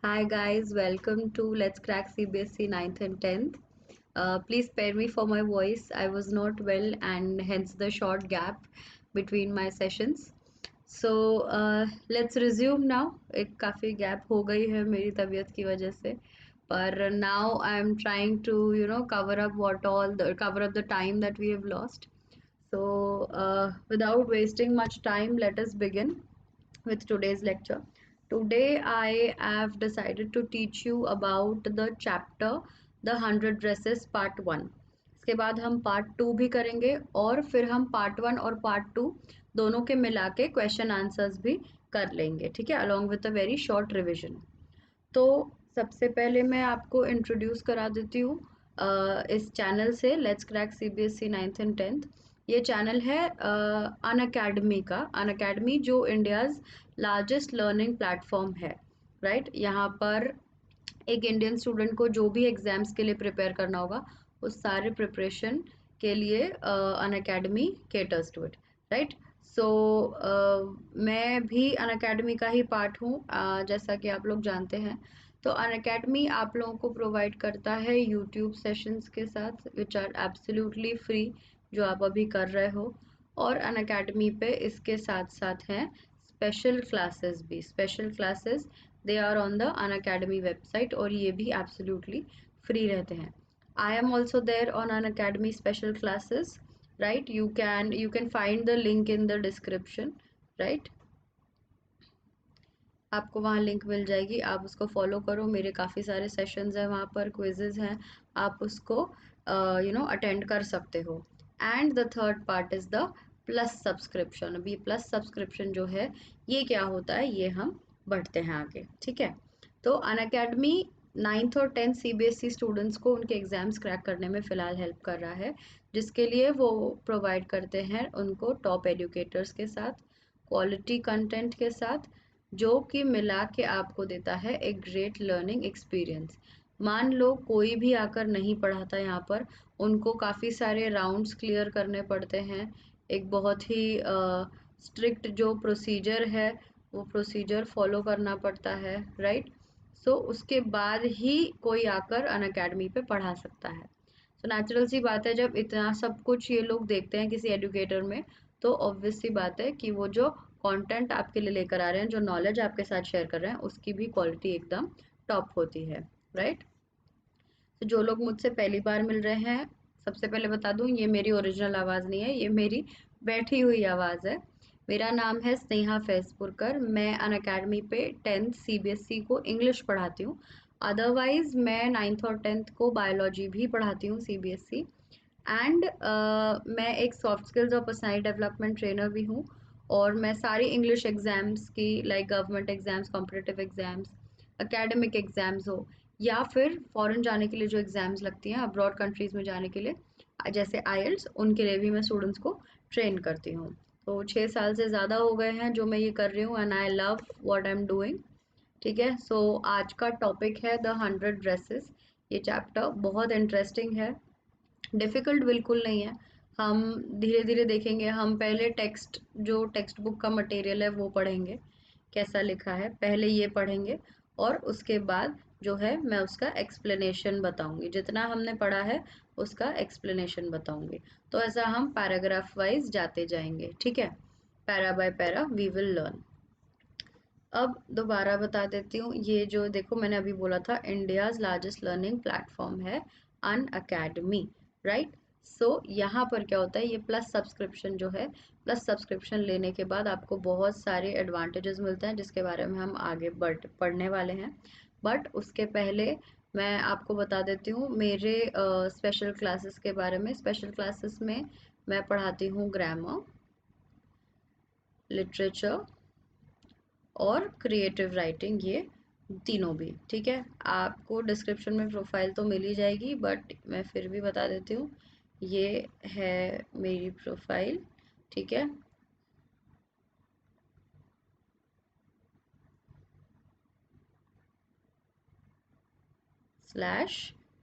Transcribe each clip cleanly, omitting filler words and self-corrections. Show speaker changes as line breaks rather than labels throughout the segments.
Hi guys, welcome to Let's Crack CBSE 9th and 10th. Please spare me for my voice. I was not well and hence the short gap between my sessions. Let's resume now. एक काफ़ी gap हो गई है मेरी तबीयत की वजह से, पर now I am trying to cover up the time that we have lost. Without wasting much time, let us begin with today's lecture. Today, I have decided to teach you about the chapter The 100 Dresses Part 1. इसके बाद हम part 2 भी करेंगे और फिर हम part 1 और part 2 दोनों के मिला के क्वेश्चन आंसर्स भी कर लेंगे, ठीक है, along with a very short revision. तो सबसे पहले मैं आपको इंट्रोड्यूस करा देती हूँ इस चैनल से, let's crack CBSE 9th and 10th। ये चैनल है अन अकेडमी का। अन अकेडमी जो इंडियाज़ लार्जेस्ट लर्निंग प्लेटफॉर्म है, राइट। यहाँ पर एक इंडियन स्टूडेंट को जो भी एग्ज़ाम्स के लिए प्रिपेयर करना होगा, उस सारे प्रिपरेशन के लिए Unacademy caters to it, right. So मैं भी अन अकेडमी का ही पार्ट हूँ, जैसा कि आप लोग जानते हैं। तो अन अकेडमी आप लोगों को प्रोवाइड करता है यूट्यूब सेशंस के साथ विच आर एब्सोल्युटली फ्री, जो आप अभी कर रहे हो। और अन अकेडमी पे इसके साथ साथ हैं स्पेशल क्लासेस भी। Special classes they are on the Unacademy website और ये भी एब्सोल्युटली फ्री रहते हैं। I am also there on Unacademy special classes, right? You can find the link in the description, right? आपको वहाँ link मिल जाएगी, आप उसको फॉलो करो। मेरे काफ़ी सारे सेशंस हैं वहाँ पर, क्विजेज हैं, आप उसको अटेंड कर सकते हो। And the third part is the plus subscription. अभी प्लस सब्सक्रिप्शन जो है ये क्या होता है, ये हम बढ़ते हैं आगे, ठीक है। तो अन अकेडमी 9th और 10th सीबीएसई स्टूडेंट्स को उनके एग्ज़ाम्स क्रैक करने में फ़िलहाल हेल्प कर रहा है, जिसके लिए वो प्रोवाइड करते हैं उनको टॉप एजुकेटर्स के साथ, क्वालिटी कंटेंट के साथ, जो कि मिला के आपको देता है एक ग्रेट लर्निंग एक्सपीरियंस। मान लो कोई भी आकर नहीं पढ़ाता यहाँ पर, उनको काफ़ी सारे राउंड्स क्लियर करने पड़ते हैं, एक बहुत ही स्ट्रिक्ट जो प्रोसीजर है वो प्रोसीजर फॉलो करना पड़ता है, राइट। सो उसके बाद ही कोई आकर अन अकेडमी पे पढ़ा सकता है। सो नेचुरल सी बात है, जब इतना सब कुछ ये लोग देखते हैं किसी एजुकेटर में, तो ऑब्वियस सी बात है कि वो जो कंटेंट आपके लिए लेकर आ रहे हैं, जो नॉलेज आपके साथ शेयर कर रहे हैं, उसकी भी क्वालिटी एकदम टॉप होती है, राइट। तो जो लोग मुझसे पहली बार मिल रहे हैं, सबसे पहले बता दूं, ये मेरी ओरिजिनल आवाज़ नहीं है, ये मेरी बैठी हुई आवाज़ है। मेरा नाम है स्नेहा फैजपुरकर। मैं अन अकेडमी पे 10th सीबीएसई को इंग्लिश पढ़ाती हूँ। अदरवाइज़ मैं 9th और 10th को बायोलॉजी भी पढ़ाती हूँ सीबीएसई। एंड मैं एक सॉफ्ट स्किल्स और पर्सनैलिटी डेवलपमेंट ट्रेनर भी हूँ। और मैं सारी इंग्लिश एग्ज़ाम्स की, like government exams, competitive exams, academic exams हो, या फिर फॉरेन जाने के लिए जो एग्ज़ाम्स लगती हैं अब्रॉड कंट्रीज़ में जाने के लिए, जैसे आईएलटीएस, उनके लिए भी मैं स्टूडेंट्स को ट्रेन करती हूँ। तो 6 साल से ज़्यादा हो गए हैं जो मैं ये कर रही हूँ, and I love what I am doing, ठीक है। सो आज का टॉपिक है द 100 ड्रेसेस। ये चैप्टर बहुत इंटरेस्टिंग है, डिफ़िकल्ट बिल्कुल नहीं है। हम धीरे धीरे देखेंगे। हम पहले जो टेक्स्ट बुक का मटेरियल है वो पढ़ेंगे, कैसा लिखा है पहले ये पढ़ेंगे, और उसके बाद जो है मैं उसका एक्सप्लेनेशन बताऊंगी, जितना हमने पढ़ा है उसका एक्सप्लेनेशन बताऊंगी। तो ऐसा हम पैराग्राफ वाइज जाते जाएंगे, ठीक है, para by para we will learn. अब दोबारा बता देती हूँ, ये जो देखो मैंने अभी बोला था, इंडियाज़ लार्जेस्ट लर्निंग प्लेटफॉर्म है अन अकेडमी, राइट। सो यहाँ पर क्या होता है, ये प्लस सब्सक्रिप्शन जो है, प्लस सब्सक्रिप्शन लेने के बाद आपको बहुत सारे एडवांटेजेस मिलते हैं, जिसके बारे में हम आगे पढ़ने वाले हैं। बट उसके पहले मैं आपको बता देती हूँ मेरे स्पेशल क्लासेस के बारे में। स्पेशल क्लासेस में मैं पढ़ाती हूँ ग्रामर, लिटरेचर और क्रिएटिव राइटिंग, ये तीनों भी, ठीक है। आपको डिस्क्रिप्शन में प्रोफाइल तो मिल ही जाएगी, बट मैं फिर भी बता देती हूँ, ये है मेरी प्रोफाइल, ठीक है। Slash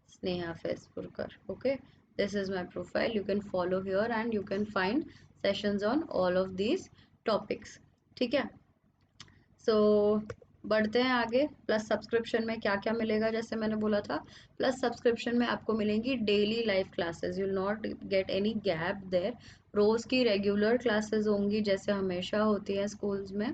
Sneha Faizpurkar, okay, this is my profile. You can follow here and you can find sessions on all of these topics, ठीक है। सो बढ़ते हैं आगे। प्लस सब्सक्रिप्शन में क्या क्या मिलेगा, जैसे मैंने बोला था, प्लस सब्सक्रिप्शन में आपको मिलेंगी daily live classes, you will not get any gap there. रोज की रेगुलर क्लासेस होंगी जैसे हमेशा होती है स्कूल्स में,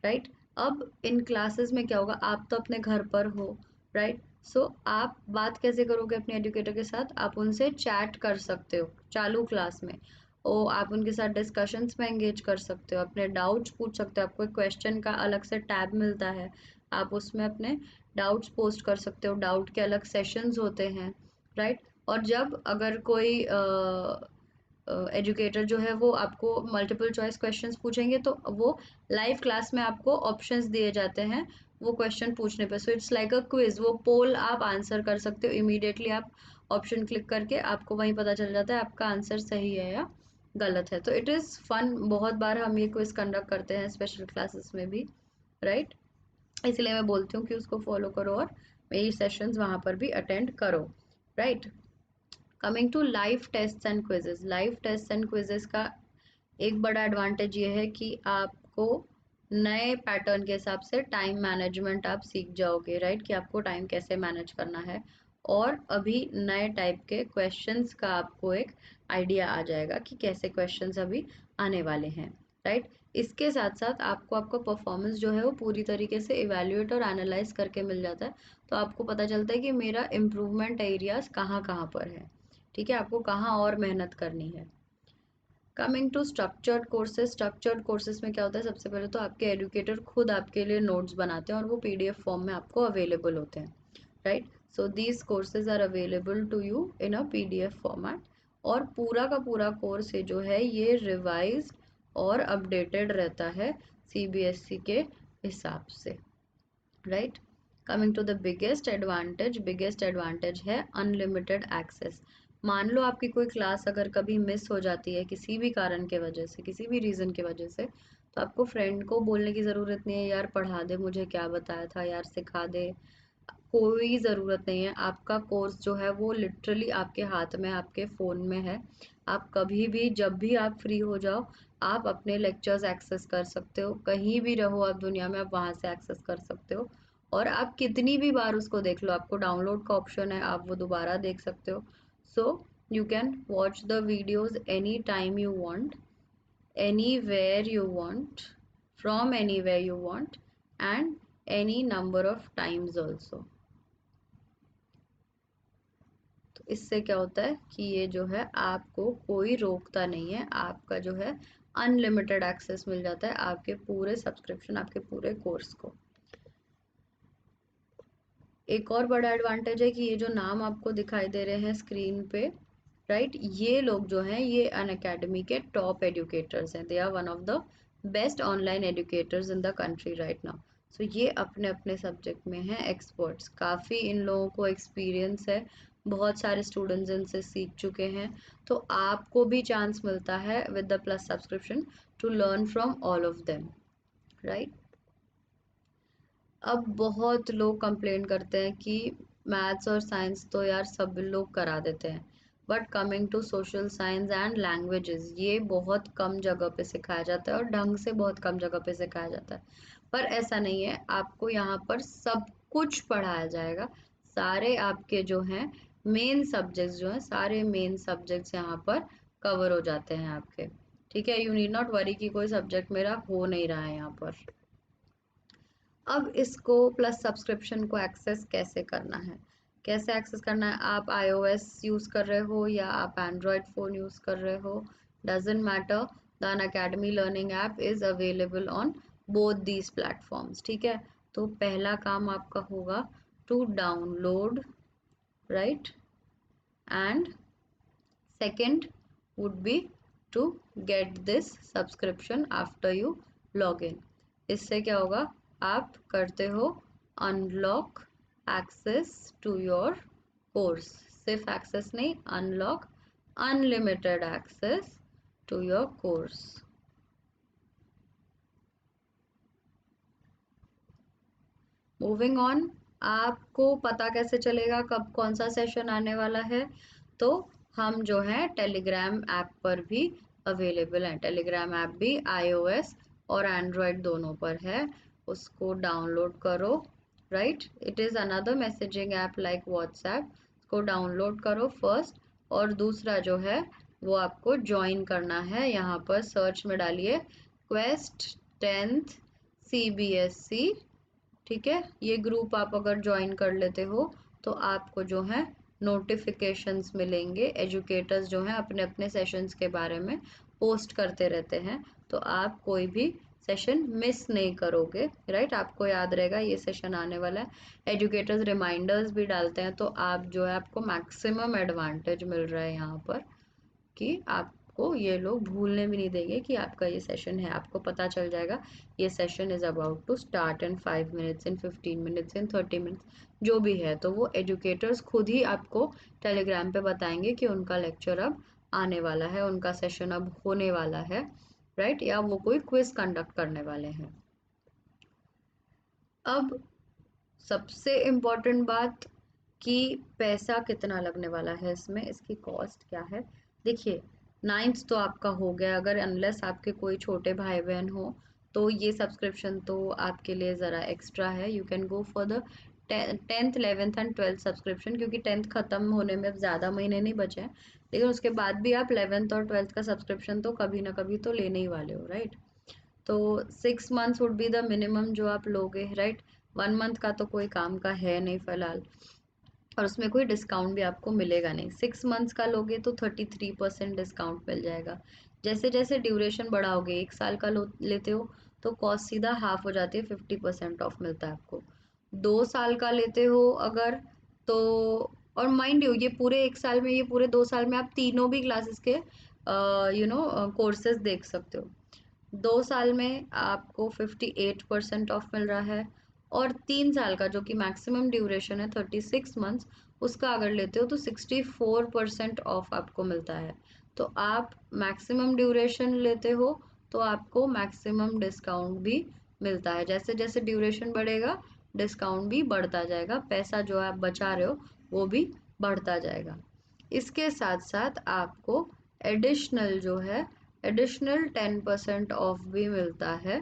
राइट। अब इन क्लासेस में क्या होगा, आप तो अपने घर पर हो, राइट। सो आप बात कैसे करोगे अपने एजुकेटर के साथ, आप उनसे चैट कर सकते हो चालू क्लास में, ओ आप उनके साथ डिस्कशंस में एंगेज कर सकते हो, अपने डाउट्स पूछ सकते हो, आपको एक क्वेश्चन का अलग से टैब मिलता है, आप उसमें अपने डाउट्स पोस्ट कर सकते हो, डाउट के अलग सेशंस होते हैं, राइट। और जब अगर कोई एजुकेटर जो है वो आपको मल्टीपल चॉइस क्वेश्चंस पूछेंगे तो वो लाइव क्लास में आपको ऑप्शंस दिए जाते हैं वो क्वेश्चन पूछने पे। So it's like a quiz, वो पोल आप आंसर कर सकते हो इमीडिएटली, आप ऑप्शन क्लिक करके आपको वहीं पता चल जाता है आपका आंसर सही है या गलत है। तो इट इज़ फन, बहुत बार हम ये क्विज कंडक्ट करते हैं स्पेशल क्लासेस में भी, राइट। इसलिए मैं बोलती हूँ कि उसको फॉलो करो और मेरी सेशंस वहाँ पर भी अटेंड करो, right. Coming to live test and quizzes, live test and quizzes का एक बड़ा एडवांटेज ये है कि आपको नए पैटर्न के हिसाब से टाइम मैनेजमेंट आप सीख जाओगे, राइट, कि आपको टाइम कैसे मैनेज करना है, और अभी नए टाइप के क्वेश्चंस का आपको एक आइडिया आ जाएगा कि कैसे क्वेश्चंस अभी आने वाले हैं, राइट। इसके साथ साथ आपको आपका परफॉर्मेंस जो है वो पूरी तरीके से इवेल्युएट और एनालाइज करके मिल जाता है, तो आपको पता चलता है कि मेरा इम्प्रूवमेंट एरियाज कहाँ कहाँ पर है, ठीक है, आपको कहाँ और मेहनत करनी है। Coming to structured courses, structured courses में क्या होता है, सबसे पहले तो आपके एजुकेटर खुद आपके लिए नोट्स बनाते हैं और वो पीडीएफ फॉर्म में आपको अवेलेबल होते हैं, right. So these courses are available to you in a PDF format, और पूरा का पूरा कोर्स है जो है ये रिवाइज और अपडेटेड रहता है सीबीएसई के हिसाब से, right. Coming to the biggest advantage है अनलिमिटेड एक्सेस। मान लो आपकी कोई क्लास अगर कभी मिस हो जाती है किसी भी कारण के वजह से, किसी भी रीज़न की वजह से, तो आपको फ्रेंड को बोलने की ज़रूरत नहीं है यार पढ़ा दे, मुझे क्या बताया था यार सिखा दे, कोई ज़रूरत नहीं है। आपका कोर्स जो है वो लिटरली आपके हाथ में, आपके फ़ोन में है। आप कभी भी जब भी आप फ्री हो जाओ आप अपने लेक्चर्स एक्सेस कर सकते हो, कहीं भी रहो आप दुनिया में, आप वहाँ से एक्सेस कर सकते हो, और आप कितनी भी बार उसको देख लो, आपको डाउनलोड का ऑप्शन है, आप वो दोबारा देख सकते हो। So you can watch the videos any time you want, anywhere you want, from anywhere you want, and any number of times also। तो इससे क्या होता है कि ये जो है आपको कोई रोकता नहीं है, आपका जो है अनलिमिटेड एक्सेस मिल जाता है आपके पूरे सब्सक्रिप्शन, आपके पूरे कोर्स को। एक और बड़ा एडवांटेज है कि ये जो नाम आपको दिखाई दे रहे हैं स्क्रीन पे, राइट, ये लोग जो हैं ये अनअकैडमी के टॉप एजुकेटर्स हैं, they are one of the best online educators in the country right now. So ये अपने अपने सब्जेक्ट में हैं एक्सपर्ट्स, काफ़ी इन लोगों को एक्सपीरियंस है, बहुत सारे स्टूडेंट्स इनसे सीख चुके हैं, तो आपको भी चांस मिलता है with the plus subscription to learn from all of them, right. अब बहुत लोग कंप्लेन करते हैं कि मैथ्स और साइंस तो यार सब लोग करा देते हैं, but coming to social science and languages ये बहुत कम जगह पे सिखाया जाता है और ढंग से बहुत कम जगह पे सिखाया जाता है। पर ऐसा नहीं है, आपको यहाँ पर सब कुछ पढ़ाया जाएगा, सारे आपके जो हैं मेन सब्जेक्ट्स जो हैं, सारे मेन सब्जेक्ट्स यहाँ पर कवर हो जाते हैं आपके, ठीक है। यू नीड नॉट वरी कि कोई सब्जेक्ट मेरा हो नहीं रहा है यहाँ पर। अब इसको प्लस सब्सक्रिप्शन को एक्सेस कैसे करना है, कैसे एक्सेस करना है, आप iOS यूज़ कर रहे हो या आप एंड्रॉयड फ़ोन यूज़ कर रहे हो, doesn't matter, the Unacademy learning app is available on both these platforms, ठीक है। तो पहला काम आपका होगा to download, right, and second would be to get this subscription after you log in। इससे क्या होगा, आप करते हो unlock access to your course, सिर्फ एक्सेस नहीं, unlock unlimited access to your course. Moving on, आपको पता कैसे चलेगा कब कौन सा सेशन आने वाला है, तो हम जो है टेलीग्राम ऐप पर भी अवेलेबल हैं, टेलीग्राम ऐप भी iOS और एंड्रॉयड दोनों पर है, उसको डाउनलोड करो, right. It is another messaging app like WhatsApp. उसको डाउनलोड करो फर्स्ट, और दूसरा जो है वो आपको ज्वाइन करना है। यहाँ पर सर्च में डालिए क्वेस्ट 10th CBSE, ठीक है। ये ग्रुप आप अगर ज्वाइन कर लेते हो तो आपको जो है नोटिफिकेशंस मिलेंगे। एजुकेटर्स जो हैं अपने अपने सेशंस के बारे में पोस्ट करते रहते हैं, तो आप कोई भी सेशन मिस नहीं करोगे, राइट। आपको याद रहेगा ये सेशन आने वाला है। एजुकेटर्स रिमाइंडर्स भी डालते हैं, तो आप जो है आपको मैक्सिमम एडवांटेज मिल रहा है यहाँ पर कि आपको ये लोग भूलने भी नहीं देंगे कि आपका ये सेशन है। आपको पता चल जाएगा ये session is about to start in 5 minutes, in 15 minutes, in 30 minutes, जो भी है। तो वो एजुकेटर्स खुद ही आपको टेलीग्राम पे बताएंगे कि उनका लेक्चर अब आने वाला है, उनका सेशन अब होने वाला है, राइट, या वो कोई क्विज कंडक्ट करने वाले हैं। अब सबसे इम्पोर्टेंट बात कि पैसा कितना लगने वाला है इसमें, इसकी कॉस्ट क्या है। देखिए, 9th तो आपका हो गया, अगर अनलेस आपके कोई छोटे भाई बहन हो तो ये सब्सक्रिप्शन तो आपके लिए ज़रा एक्स्ट्रा है। You can go for the 10th 11th and 12th subscription, क्योंकि 10th ख़त्म होने में अब ज़्यादा महीने नहीं बचे हैं, लेकिन उसके बाद भी आप 11th और 12th का सब्सक्रिप्शन तो कभी ना कभी तो लेने ही वाले हो, राइट। तो 6 months would be the minimum जो आप लोगे, राइट। 1 month का तो कोई काम का है नहीं फिलहाल, और उसमें कोई डिस्काउंट भी आपको मिलेगा नहीं। 6 months का लोगे तो 33% डिस्काउंट मिल जाएगा। जैसे जैसे ड्यूरेशन बढ़ाओगे, 1 साल का लेते हो तो कॉस्ट सीधा हाफ हो जाती है, 50% ऑफ मिलता है आपको। 2 साल का लेते हो अगर, तो और माइंड यू, ये पूरे 1 साल में, ये पूरे 2 साल में आप तीनों भी क्लासेस के कोर्सेज देख सकते हो। 2 साल में आपको 58% ऑफ मिल रहा है, और 3 साल का जो कि मैक्सिमम ड्यूरेशन है 36 मंथ्स, उसका अगर लेते हो तो 64% ऑफ आपको मिलता है। तो आप मैक्सिमम ड्यूरेशन लेते हो तो आपको मैक्सिमम डिस्काउंट भी मिलता है। जैसे जैसे ड्यूरेशन बढ़ेगा डिस्काउंट भी बढ़ता जाएगा, पैसा जो आप बचा रहे हो वो भी बढ़ता जाएगा। इसके साथ साथ आपको एडिशनल जो है, एडिशनल 10% ऑफ भी मिलता है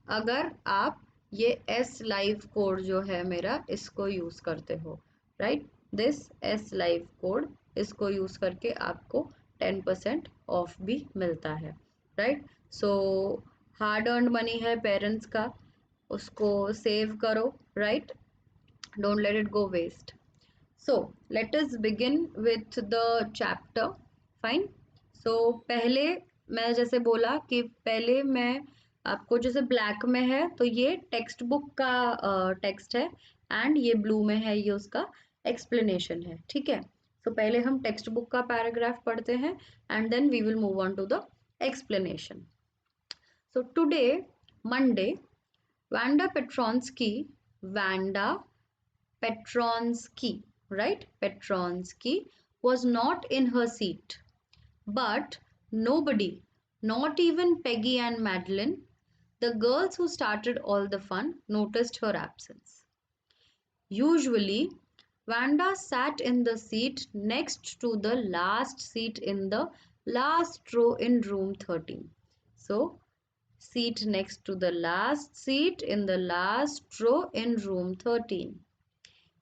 अगर आप ये एस लाइव कोड जो है मेरा, इसको यूज़ करते हो, right. This S live code, इसको यूज़ करके आपको 10% ऑफ भी मिलता है, right. So hard earned money है पेरेंट्स का, उसको सेव करो, right. Don't let it go waste. So let us begin with the chapter. Fine. So पहले मैं जैसे बोला कि पहले मैं आपको, जैसे ब्लैक में है तो ये टेक्स्ट बुक का टेक्स्ट है, एंड ये ब्लू में है ये उसका एक्सप्लेनेशन है, ठीक है। तो पहले हम टेक्स्ट बुक का पैराग्राफ पढ़ते हैं and then we will move on to the explanation. So today, Monday, Vanda Petronsky, Vanda Petronsky, right? Petronsky was not in her seat. But nobody, not even Peggy and Madeline, the girls who started all the fun, noticed her absence. Usually, Vanda sat in the seat next to the last seat in the last row in room 13. So, seat next to the last seat in the last row in room 13.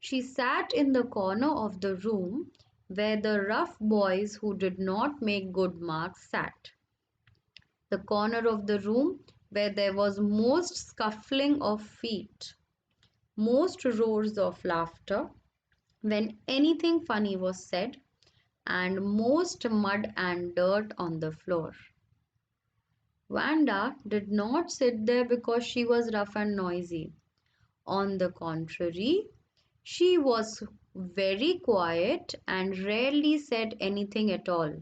She sat in the corner of the room where the rough boys who did not make good marks sat. The corner of the room where there was most scuffling of feet, most roars of laughter when anything funny was said, and most mud and dirt on the floor. Vanda did not sit there because she was rough and noisy. On the contrary, she was very quiet and rarely said anything at all,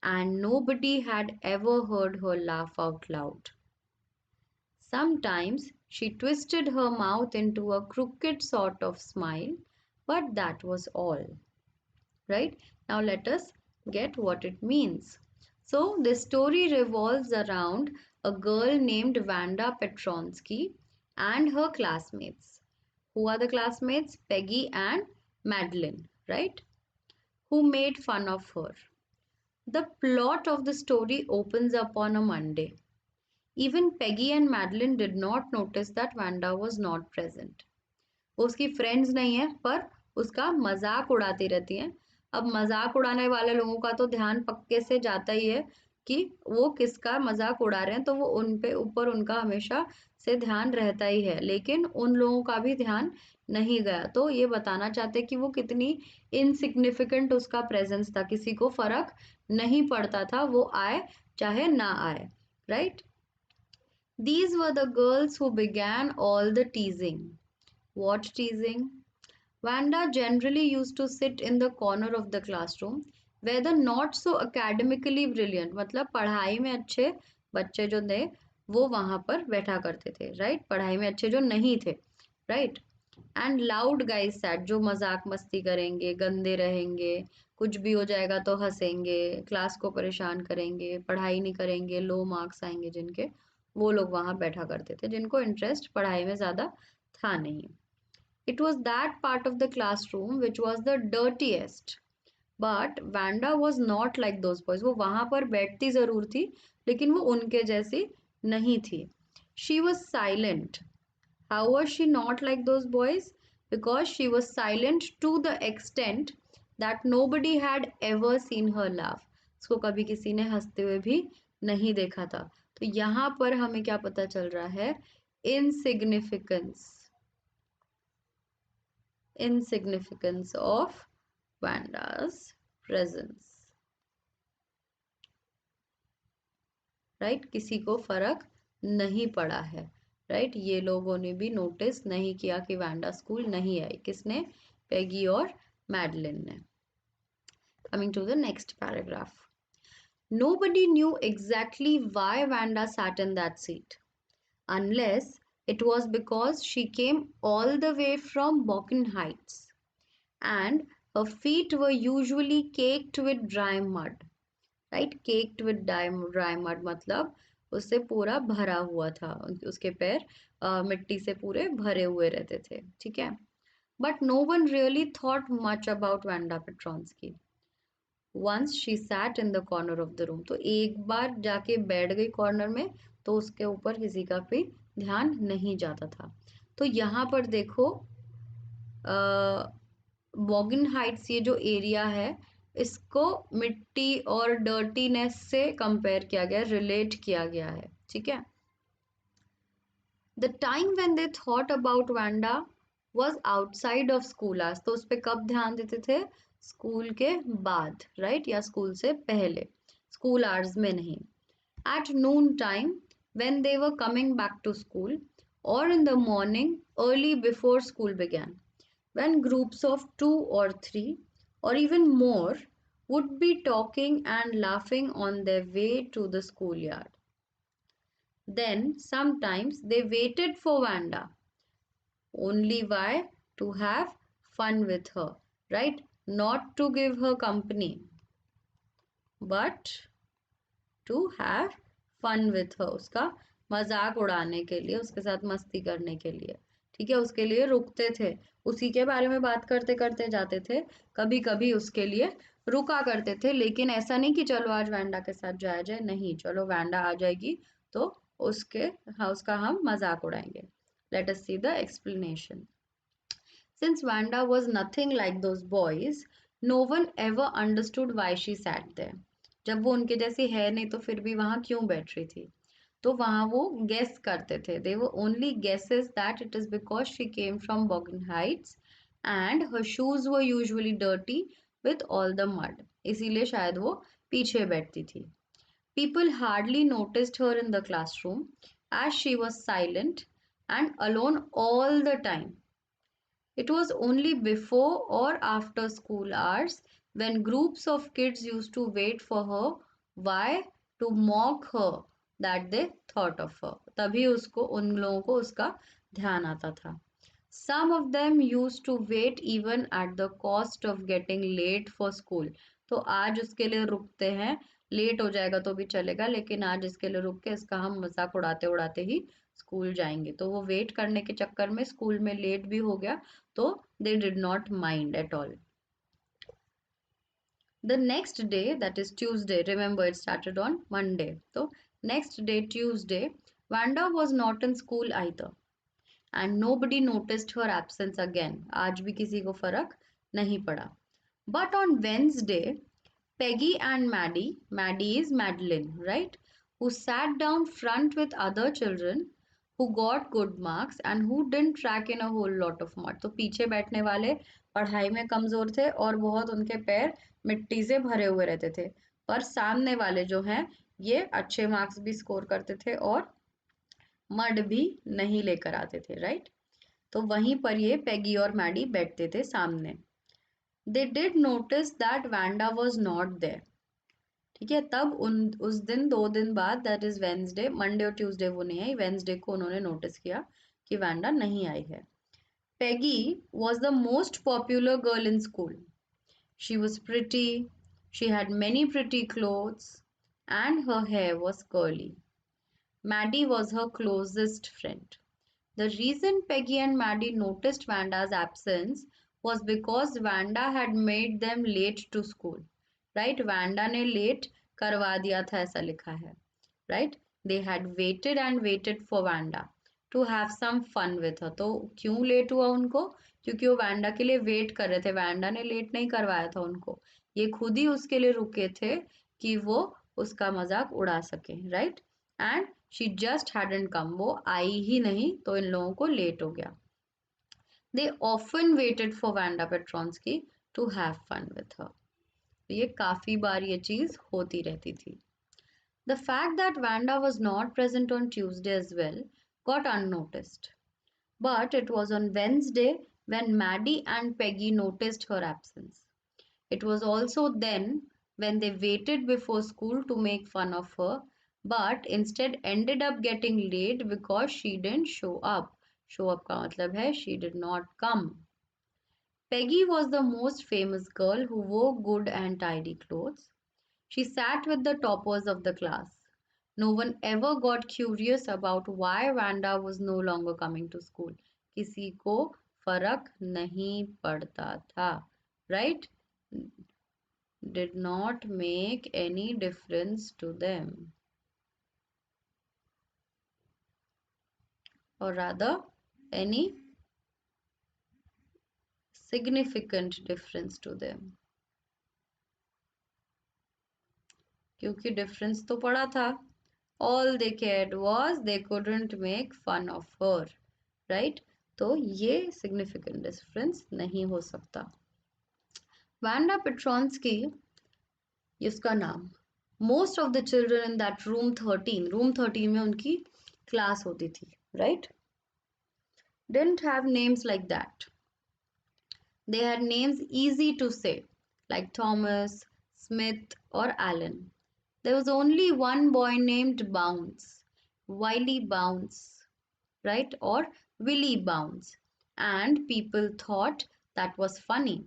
and nobody had ever heard her laugh out loud. Sometimes she twisted her mouth into a crooked sort of smile, but that was all. Right? Now let us get what it means. So, this story revolves around a girl named Vanda Petronsky and her classmates. Who are the classmates? Peggy and Madeline, right? Who made fun of her. The plot of the story opens up on a Monday. Even Peggy and Madeline did not notice that Wanda was not present. वो उसकी friends नहीं है पर उसका मजाक उड़ाती रहती हैं। अब मजाक उड़ाने वाले लोगों का तो ध्यान पक्के से जाता ही है कि वो किसका मजाक उड़ा रहे हैं, तो वो उन पे ऊपर उनका हमेशा से ध्यान रहता ही है, लेकिन उन लोगों का भी ध्यान नहीं गया। तो ये बताना चाहते कि वो कितनी इनसिग्निफिकेंट उसका प्रेजेंस था, किसी को फर्क नहीं पड़ता था वो आए चाहे ना आए, right. These were the girls who began all the teasing. What teasing? Vanda generally used to sit in the corner of the classroom where the not so academically brilliant, मतलब पढ़ाई में अच्छे बच्चे जो थे वो वहां पर बैठा करते थे, राइट। पढ़ाई में अच्छे जो नहीं थे, right. And loud guys sat, जो मजाक मस्ती करेंगे, गंदे रहेंगे, कुछ भी हो जाएगा तो हंसेंगे, क्लास को परेशान करेंगे, पढ़ाई नहीं करेंगे, लो मार्क्स आएंगे जिनके, वो लोग वहां बैठा करते थे जिनको इंटरेस्ट पढ़ाई में ज्यादा था नहीं। It was that part of the classroom which was the dirtiest. But Vanda was not like those boys. वो वहां पर बैठती जरूर थी लेकिन वो उनके जैसी नहीं थी. She was silent. How was she not like those boys? Because she was silent to the extent that nobody had ever seen her laugh. उसको कभी किसी ने हंसते हुए भी नहीं देखा था. तो यहाँ पर हमें क्या पता चल रहा है? Insignificance of Vanda's presence. Right, किसी को फर्क नहीं पड़ा है, राइट। ये लोगों ने भी नोटिस नहीं किया कि वैंडा स्कूल नहीं आई। किसने? पेगी और मैडलिन ने। Coming to the next paragraph. Nobody knew exactly why Vanda sat in that seat, unless it was because she came all the way from Boken Heights, and her feet were usually caked with dry mud. Right, caked with dry mud मतलब उससे पूरा भरा हुआ था, उसके पैर मिट्टी से पूरे भरे हुए रहते थे, ठीक है। But no one really thought much about Wanda Petronski once she sat in the corner of the room. तो एक बार जाके बैठ गई कॉर्नर में तो उसके ऊपर किसी का भी ध्यान नहीं जाता था। तो यहाँ पर देखो, बॉगिन हाइट्स ये जो एरिया है इसको मिट्टी और डर्टीनेस से कंपेयर किया गया, रिलेट किया गया है, ठीक है। The time when they thought about Wanda was outside of school hours. तो उस पर कब ध्यान देते थे? स्कूल के बाद, राइट, या स्कूल से पहले, स्कूल आवर्स में नहीं। At noon time when they were coming back to school, और in the morning early before school began, when groups of two or three or even more would be talking and laughing on their way to the schoolyard. Then sometimes they waited for Vanda. Only why? To have fun with her, right? Not to give her company, but to have fun with her. उसका मजाक उड़ाने के लिए, उसके साथ मस्ती करने के लिए, ठीक है। उसके लिए रुकते थे, उसी के बारे में बात करते करते जाते थे, कभी कभी उसके लिए रुका करते थे, लेकिन ऐसा नहीं कि चलो आज वैंडा के साथ जाया जाए, नहीं, चलो वैंडा आ जाएगी तो उसके, हाँ, उसका हम मजाक उड़ाएंगे। Let us see the explanation. Since Vanda was nothing like those boys, no one ever understood why she sat there. जब वो उनके जैसी है नहीं तो फिर भी वहां क्यों बैठ रही थी? तो वहां वो गेस करते थे, they were only guesses that it is because she came from Bogan Heights and her shoes were usually dirty with all the mud. इसीलिए शायद वो पीछे बैठती थी। People hardly noticed her in the classroom as she was silent and alone all the time. It was only before or after school hours when groups of kids used to wait for her. Why? To mock her that they thought of her. तभी उसको, उन लोगों को उसका ध्यान आता था. Some of them used to wait even at the cost of getting late for school. तो आज उसके लिए रुकते हैं, लेट हो जाएगा तो भी चलेगा लेकिन आज इसके लिए रुक के इसका हम मजाक उड़ाते उड़ाते ही स्कूल जाएंगे। तो वो वेट करने के चक्कर में स्कूल में लेट भी हो गया तो they did not mind at all. The next day, that is Tuesday, remember it started on Monday. So next day, Tuesday, Vanda was not in school either, and nobody noticed her absence again. आज भी किसी को फर्क नहीं पड़ा. But on Wednesday, Peggy and Maddie is Madeline, right? Who sat down front with other children who got good marks and who didn't track in a whole lot of mud. तो पीछे बैठने वाले पढ़ाई में कमजोर थे और बहुत उनके पैर मिट्टी से भरे हुए रहते थे, पर सामने वाले जो हैं ये अच्छे मार्क्स भी स्कोर करते थे और मड भी नहीं लेकर आते थे, राइट? तो वहीं पर ये पेगी और मैडी बैठते थे सामने. They did notice that Wanda was not there. ठीक है, तब उस दिन 2 दिन बाद, दैट इज वेंसडे, मंडे और ट्यूसडे वो नहीं आई, वेंसडे को उन्होंने नोटिस किया कि वैंडा नहीं आई है. Peggy was the most popular girl in school. She was pretty, she had many pretty clothes and her hair was curly. Maddie was her closest friend. The reason Peggy and Maddie noticed Vanda's absence was because Vanda had made them late to school. Right? Vanda ने late करवा दिया था, ऐसा लिखा है. Right? They had waited and waited for Vanda to have some fun with her. तो क्यों late हुआ उनको? क्योंकि वो वैंडा के लिए वेट कर रहे थे. वैंडा ने लेट नहीं करवाया था उनको, ये खुद ही उसके लिए रुके थे कि वो उसका मजाक उड़ा सके. Right? And she just hadn't come, वो आई ही नहीं तो इन लोगों को लेट हो गया. They often waited for Wanda Petronski to have fun with her. ये काफी बार ये चीज होती रहती थी. The fact that Vanda was not present on Tuesday as well got unnoticed. But it was on Wednesday when Maddie and Peggy noticed her absence. It was also then when they waited before school to make fun of her, but instead ended up getting late because she didn't show up. Show up का मतलब है she did not come. Peggy was the most famous girl who wore good and tidy clothes. She sat with the toppers of the class. No one ever got curious about why Vanda was no longer coming to school. किसी को फर्क नहीं पड़ता था, right? Did not make any difference to them, or rather any significant difference to them. क्योंकि difference तो पड़ा था. All they cared was they couldn't make fun of her, right? तो ये significant difference नहीं हो सकता. Vanda Petronsky, इसका नाम. Most of the children in that room 13 में उनकी क्लास होती थी, right? Didn't have names like that. They had names easy to say, like Thomas, Smith, or Alan. There was only one boy named Bounce, Wiley Bounce, right? Or Willie Bounce. And people thought that was funny.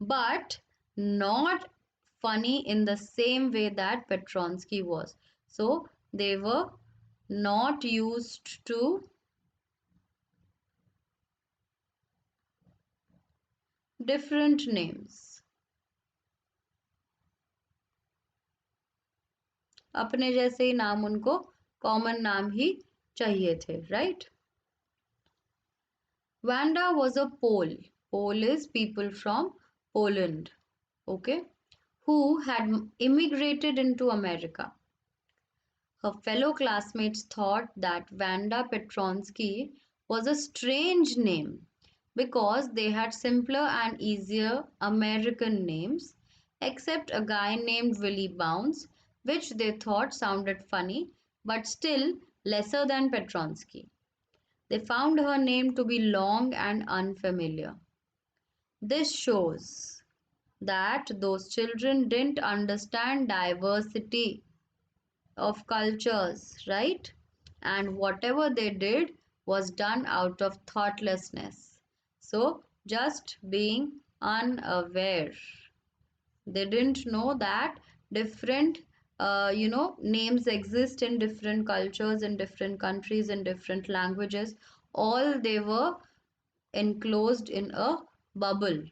But not funny in the same way that Petronsky was. So they were not used to different names. अपने जैसे ही नाम उनको common नाम ही चाहिए थे, right? Vanda was a Pole. Pole is people from Poland, okay, who had immigrated into America. Her fellow classmates thought that Vanda Petronsky was a strange name because they had simpler and easier American names, except a guy named Willie Bounce, which they thought sounded funny but still lesser than Petronsky. They found her name to be long and unfamiliar. This shows that those children didn't understand diversity of cultures, right? And whatever they did was done out of thoughtlessness. So, just being unaware. They didn't know that different, names exist in different cultures, in different countries, in different languages. All they were enclosed in a bubble,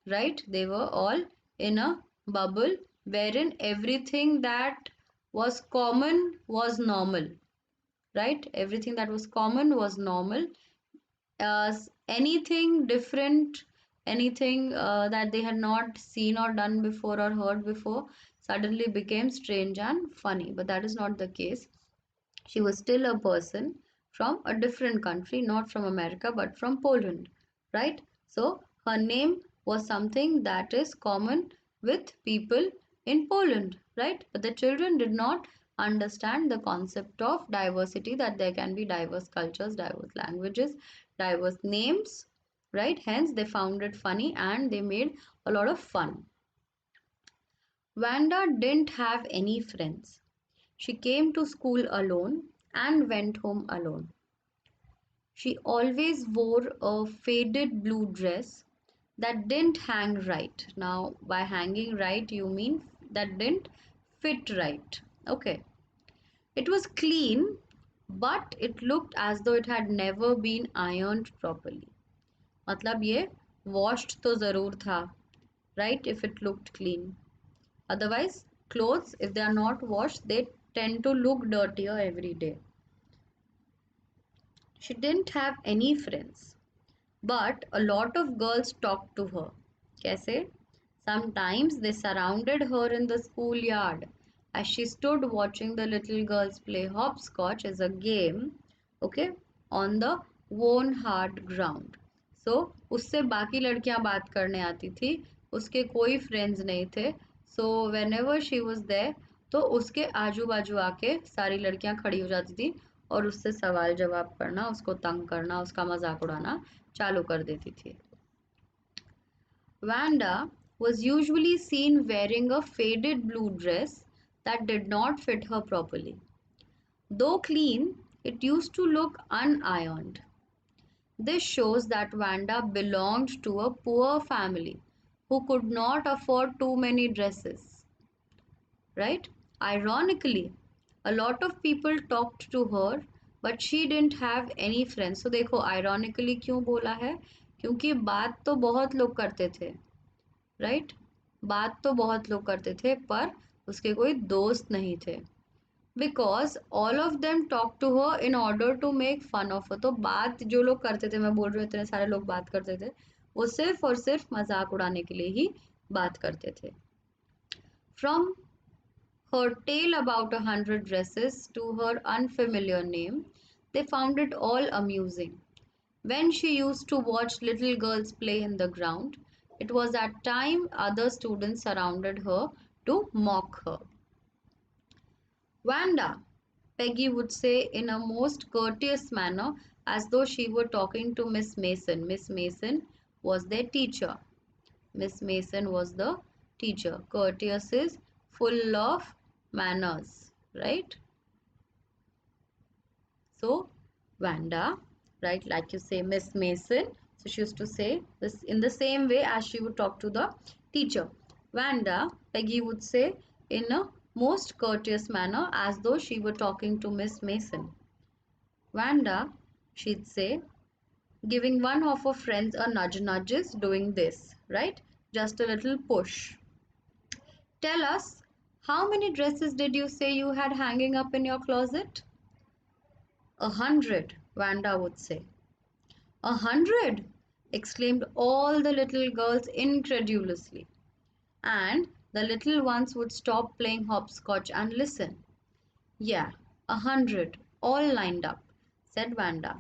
right? They were all in a bubble wherein everything that was common was normal, right? Everything that was common was normal. Anything different, anything that they had not seen or done before or heard before, suddenly became strange and funny. But that is not the case. She was still a person from a different country, not from America, but from Poland, right? So her name was something that is common with people in Poland, right? But the children did not understand the concept of diversity, that there can be diverse cultures, diverse languages, diverse names, right? Hence, they found it funny and they made a lot of fun. Vanda didn't have any friends. She came to school alone and went home alone. She always wore a faded blue dress that didn't hang right. Now, by hanging right, you mean that didn't fit right. Okay. It was clean, but it looked as though it had never been ironed properly. मतलब ये washed तो ज़रूर था, right? If it looked clean. Otherwise, clothes, if they are not washed, they tend to look dirtier every day. She didn't have any friends, but a lot of girls talked to her. Kaise? Sometimes they surrounded her in the schoolyard as she stood watching the little girls play hopscotch as a game, okay, on the worn hard ground. So उससे बाकी लड़कियां बात करने आती थी, उसके कोई friends नहीं थे. So whenever she was there, तो उसके आजू बाजू आके सारी लड़कियां खड़ी हो जाती थी और उससे सवाल जवाब करना, उसको तंग करना, उसका मजाक उड़ाना चालू कर देती थी. Vanda was usually seen wearing a faded blue dress that did not fit her properly. Though clean, it used to look unironed. This shows that Vanda belonged to a poor family who could not afford too many dresses, right? Ironically, a lot of people talked to her, but she didn't have any friends. So देखो ironically क्यों बोला है? क्योंकि बात तो बहुत लोग करते थे, राइट? बात तो बहुत लोग करते थे पर उसके कोई दोस्त नहीं थे, because all of them talk to her in order to make fun of her. तो बात जो लोग करते थे, मैं बोल रही हूँ इतने सारे लोग बात करते थे, वो सिर्फ और सिर्फ मजाक उड़ाने के लिए ही बात करते थे. From her tale about 100 dresses to her unfamiliar name, they found it all amusing. When she used to watch little girls play in the ground, it was at time other students surrounded her to mock her. Vanda, Peggy would say in a most courteous manner as though she were talking to Miss Mason. Miss Mason was their teacher. Miss Mason was the teacher. Courteous is full of manners, right? So, Vanda, right, like you say, Miss Mason. So, she used to say this in the same way as she would talk to the teacher. Vanda, Peggy would say in a most courteous manner as though she were talking to Miss Mason. Vanda, she'd say, giving one of her friends a nudges, doing this, right? Just a little push. Tell us, how many dresses did you say you had hanging up in your closet? 100, Vanda would say. 100, exclaimed all the little girls incredulously. And the little ones would stop playing hopscotch and listen. Yeah, 100, all lined up, said Vanda.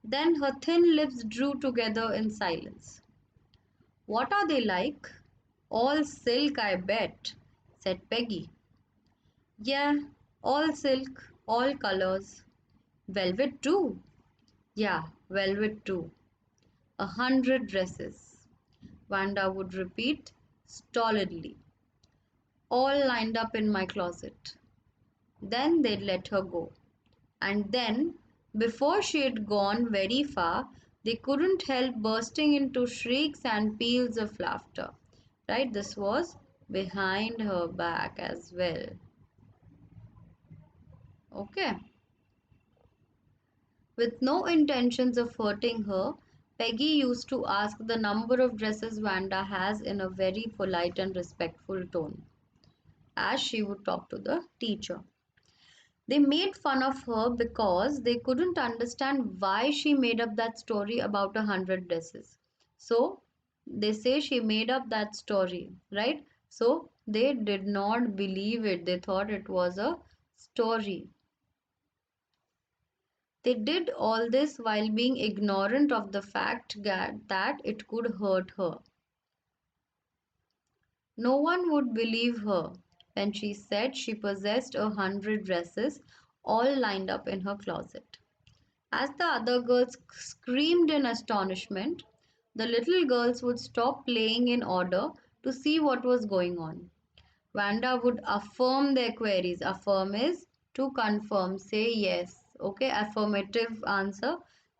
Then her thin lips drew together in silence. What are they like? All silk, I bet, said Peggy. Yeah, all silk, all colors. Velvet too. Yeah, velvet too. 100 dresses, Vanda would repeat stolidly, all lined up in my closet. Then they'd let her go. And then, before she had gone very far, they couldn't help bursting into shrieks and peals of laughter. Right? This was behind her back as well. Okay. With no intentions of hurting her, Peggy used to ask the number of dresses Vanda has in a very polite and respectful tone, as she would talk to the teacher. They made fun of her because they couldn't understand why she made up that story about 100 dresses. So they say she made up that story, right? So they did not believe it. They thought it was a story. They did all this while being ignorant of the fact that it could hurt her. No one would believe her when she said she possessed 100 dresses all lined up in her closet. As the other girls screamed in astonishment, the little girls would stop playing in order to see what was going on. Vanda would affirm their queries. Affirm is to confirm, say yes. Okay, affirmative answer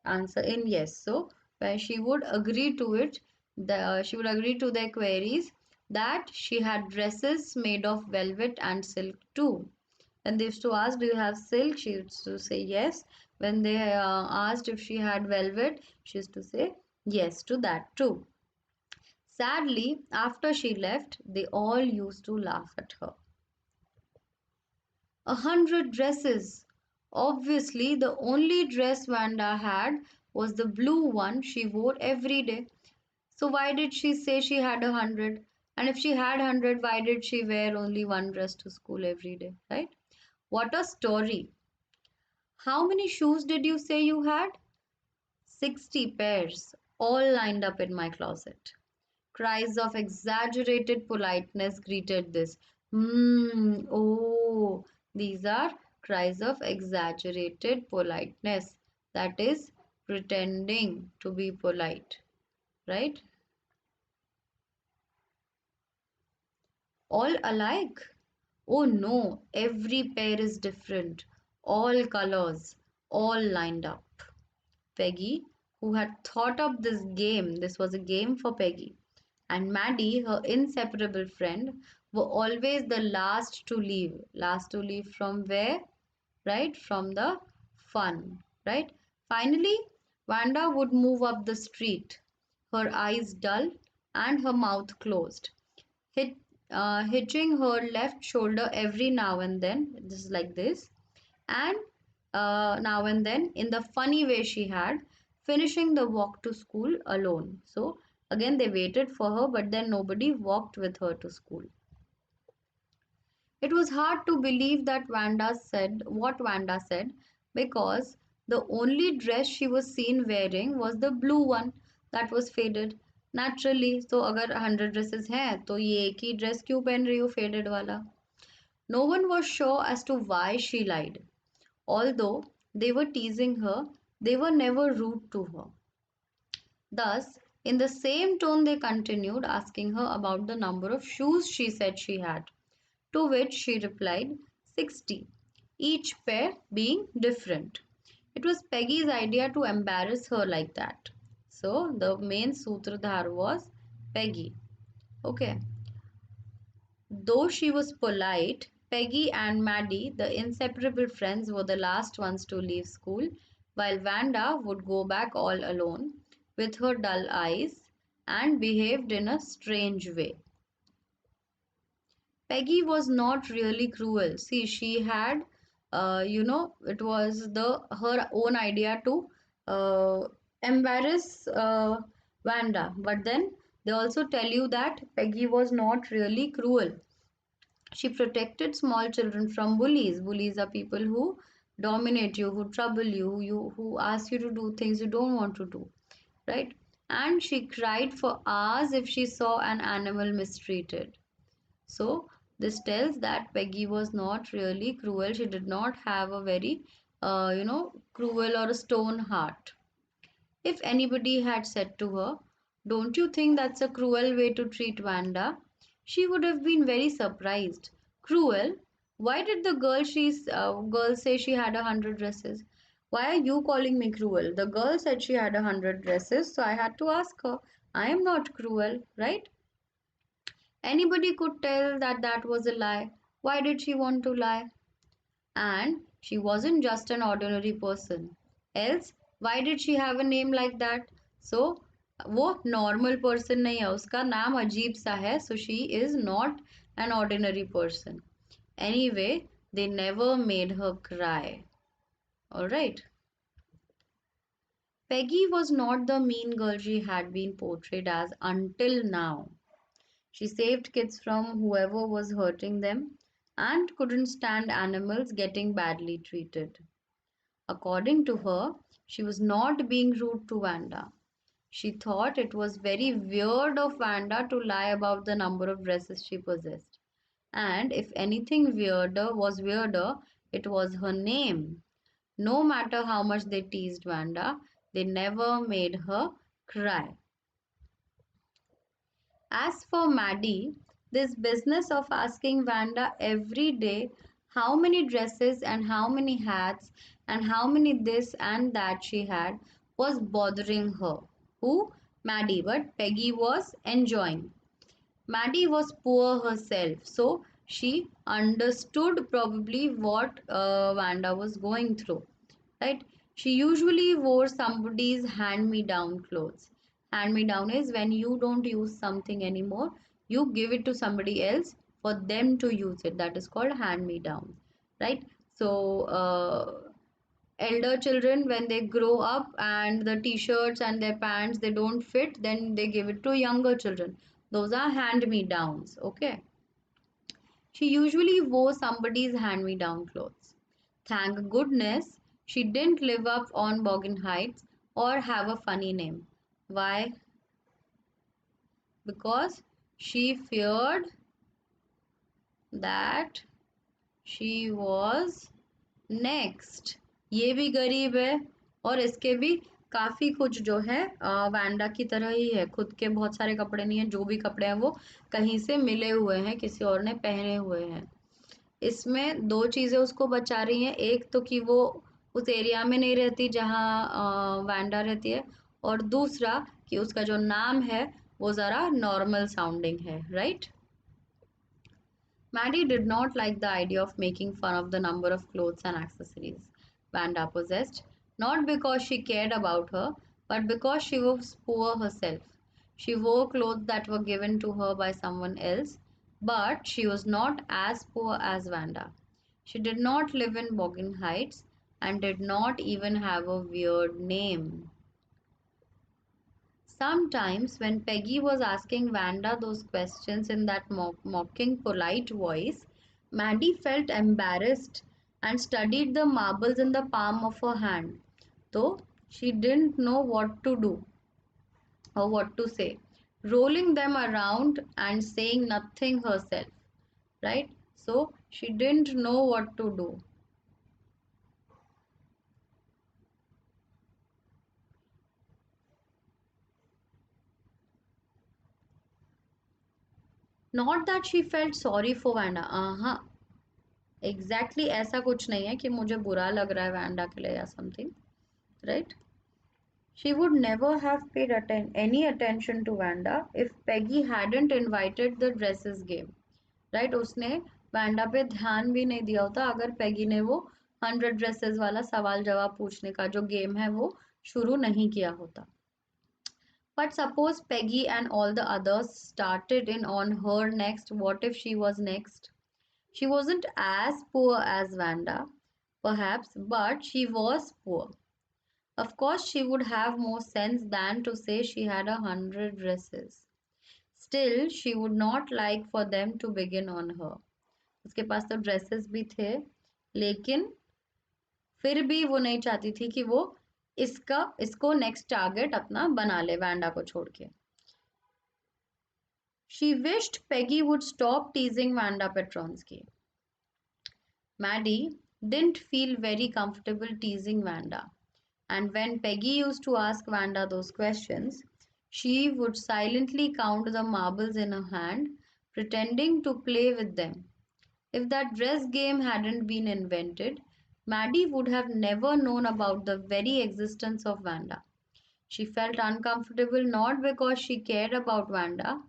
in yes. So when she would agree to it, she would agree to their queries that she had dresses made of velvet and silk too. When they used to ask, do you have silk? She used to say yes. When they asked if she had velvet, she used to say yes to that too. Sadly, after she left, they all used to laugh at her. 100 dresses. Obviously, the only dress Vanda had was the blue one she wore every day. So why did she say she had 100? And if she had 100, why did she wear only one dress to school every day, right? What a story. How many shoes did you say you had? 60 pairs, all lined up in my closet. Cries of exaggerated politeness greeted this. Oh, these are cries of exaggerated politeness. That is pretending to be polite, right? All alike? Oh no, every pair is different. All colors, all lined up. Peggy, who had thought up this was a game for Peggy, and Maddie, her inseparable friend, were always the last to leave. Last to leave from where? Right? From the fun, right? Finally, Vanda would move up the street, her eyes dull and her mouth closed, hit, hitching her left shoulder every now and then, just like this, and now and then in the funny way she had, finishing the walk to school alone. So again, they waited for her, but then nobody walked with her to school. It was hard to believe that Vanda said what Vanda said because the only dress she was seen wearing was the blue one that was faded. Naturally, so अगर 100 dresses हैं तो ये एक ही dress क्यों पहन रही हो faded वाला? No one was sure as to why she lied. Although they were teasing her, they were never rude to her. Thus, in the same tone, they continued asking her about the number of shoes she said she had, to which she replied 60, each pair being different. It was Peggy's idea to embarrass her like that. So, the main sutradhar was Peggy. Okay. Though she was polite, Peggy and Maddie, the inseparable friends, were the last ones to leave school, while Vanda would go back all alone with her dull eyes and behaved in a strange way. Peggy was not really cruel. See, she had, it was the her own idea to embarrass Vanda. But then they also tell you that Peggy was not really cruel. She protected small children from bullies. Bullies are people who dominate you, who trouble you, who ask you to do things you don't want to do, right? And she cried for hours if she saw an animal mistreated. So this tells that Peggy was not really cruel. She did not have a very, cruel or a stone heart. If anybody had said to her, don't you think that's a cruel way to treat Vanda? She would have been very surprised. Cruel? Why did the girl say she had 100 dresses? Why are you calling me cruel? The girl said she had 100 dresses, so I had to ask her. I am not cruel, right? Anybody could tell that that was a lie. Why did she want to lie? And she wasn't just an ordinary person. Else, why did she have a name like that? So, वो normal person नहीं है, उसका नाम अजीब सा है, so she is not an ordinary person. Anyway, They never made her cry. Alright. Peggy was not the mean girl she had been portrayed as until now. She saved kids from whoever was hurting them and couldn't stand animals getting badly treated. According to her, she was not being rude to Vanda. She thought it was very weird of Vanda to lie about the number of dresses she possessed. And if anything weirder, it was her name. No matter how much they teased Vanda, they never made her cry. As for Maddie, this business of asking Vanda every day how many dresses and how many hats and how many this and that she had was bothering her. Who? Maddie, but Peggy was enjoying. Maddie was poor herself, so she understood probably what Vanda was going through, right? She usually wore somebody's hand me down clothes. Hand me down is when you don't use something anymore, you give it to somebody else for them to use it. That is called hand me down, right? So, elder children, when they grow up and the t-shirts and their pants they don't fit, then they give it to younger children. Those are hand me downs. Okay, she usually wore somebody's hand me down clothes. Thank goodness she didn't live up on Boggin Heights or have a funny name. Why? Because she feared that she was next. ये भी गरीब है और इसके भी काफी कुछ जो है वैंडा की तरह ही है, खुद के बहुत सारे कपड़े नहीं है, जो भी कपड़े हैं वो कहीं से मिले हुए हैं, किसी और ने पहने हुए हैं। इसमें दो चीजें उसको बचा रही हैं, एक तो कि वो उस एरिया में नहीं रहती जहाँ वैंडा रहती है, और दूसरा कि उसका जो नाम है वो जरा नॉर्मल साउंडिंग है, right. Maddie did not like the idea of making fun of the number of clothes and accessories Vanda possessed, not because she cared about her, but because she was poor herself. She wore clothes that were given to her by someone else, but she was not as poor as Vanda. She did not live in Boggin Heights and did not even have a weird name. Sometimes, when Peggy was asking Vanda those questions in that mocking, polite voice, Maddie felt embarrassed and studied the marbles in the palm of her hand, though she didn't know what to do or what to say, rolling them around and saying nothing herself, right? So, she didn't know what to do. Not that she felt sorry for Vanda. Exactly ऐसा कुछ नहीं है कि मुझे बुरा लग रहा है वैंडा के लिए या something, right. She would never have paid any attention to Vanda if Peggy hadn't invited the dresses game, right. उसने वैंडा पे ध्यान भी नहीं दिया होता अगर पैगी ने वो 100 ड्रेसेस वाला सवाल जवाब पूछने का जो गेम है वो शुरू नहीं किया होता। But suppose Peggy and all the others started in on her next, what if she was next? She wasn't as poor as Vanda, perhaps, but she was poor. Of course, she would have more sense than to say she had 100 dresses. Still, she would not like for them to begin on her. उसके पास तो dresses भी थे, लेकिन फिर भी वो नहीं चाहती थी कि वो इसको नेक्स्ट टारगेट अपना बना ले वैंडा को छोड़ के। She wished Peggy would stop teasing Vanda Petronsky. Maddie didn't feel very comfortable teasing Vanda, and when Peggy used to ask Vanda those questions, she would silently count the marbles in her hand, pretending to play with them. If that dress game hadn't been invented, Maddie would have never known about the very existence of Vanda. She felt uncomfortable not because she cared about Vanda,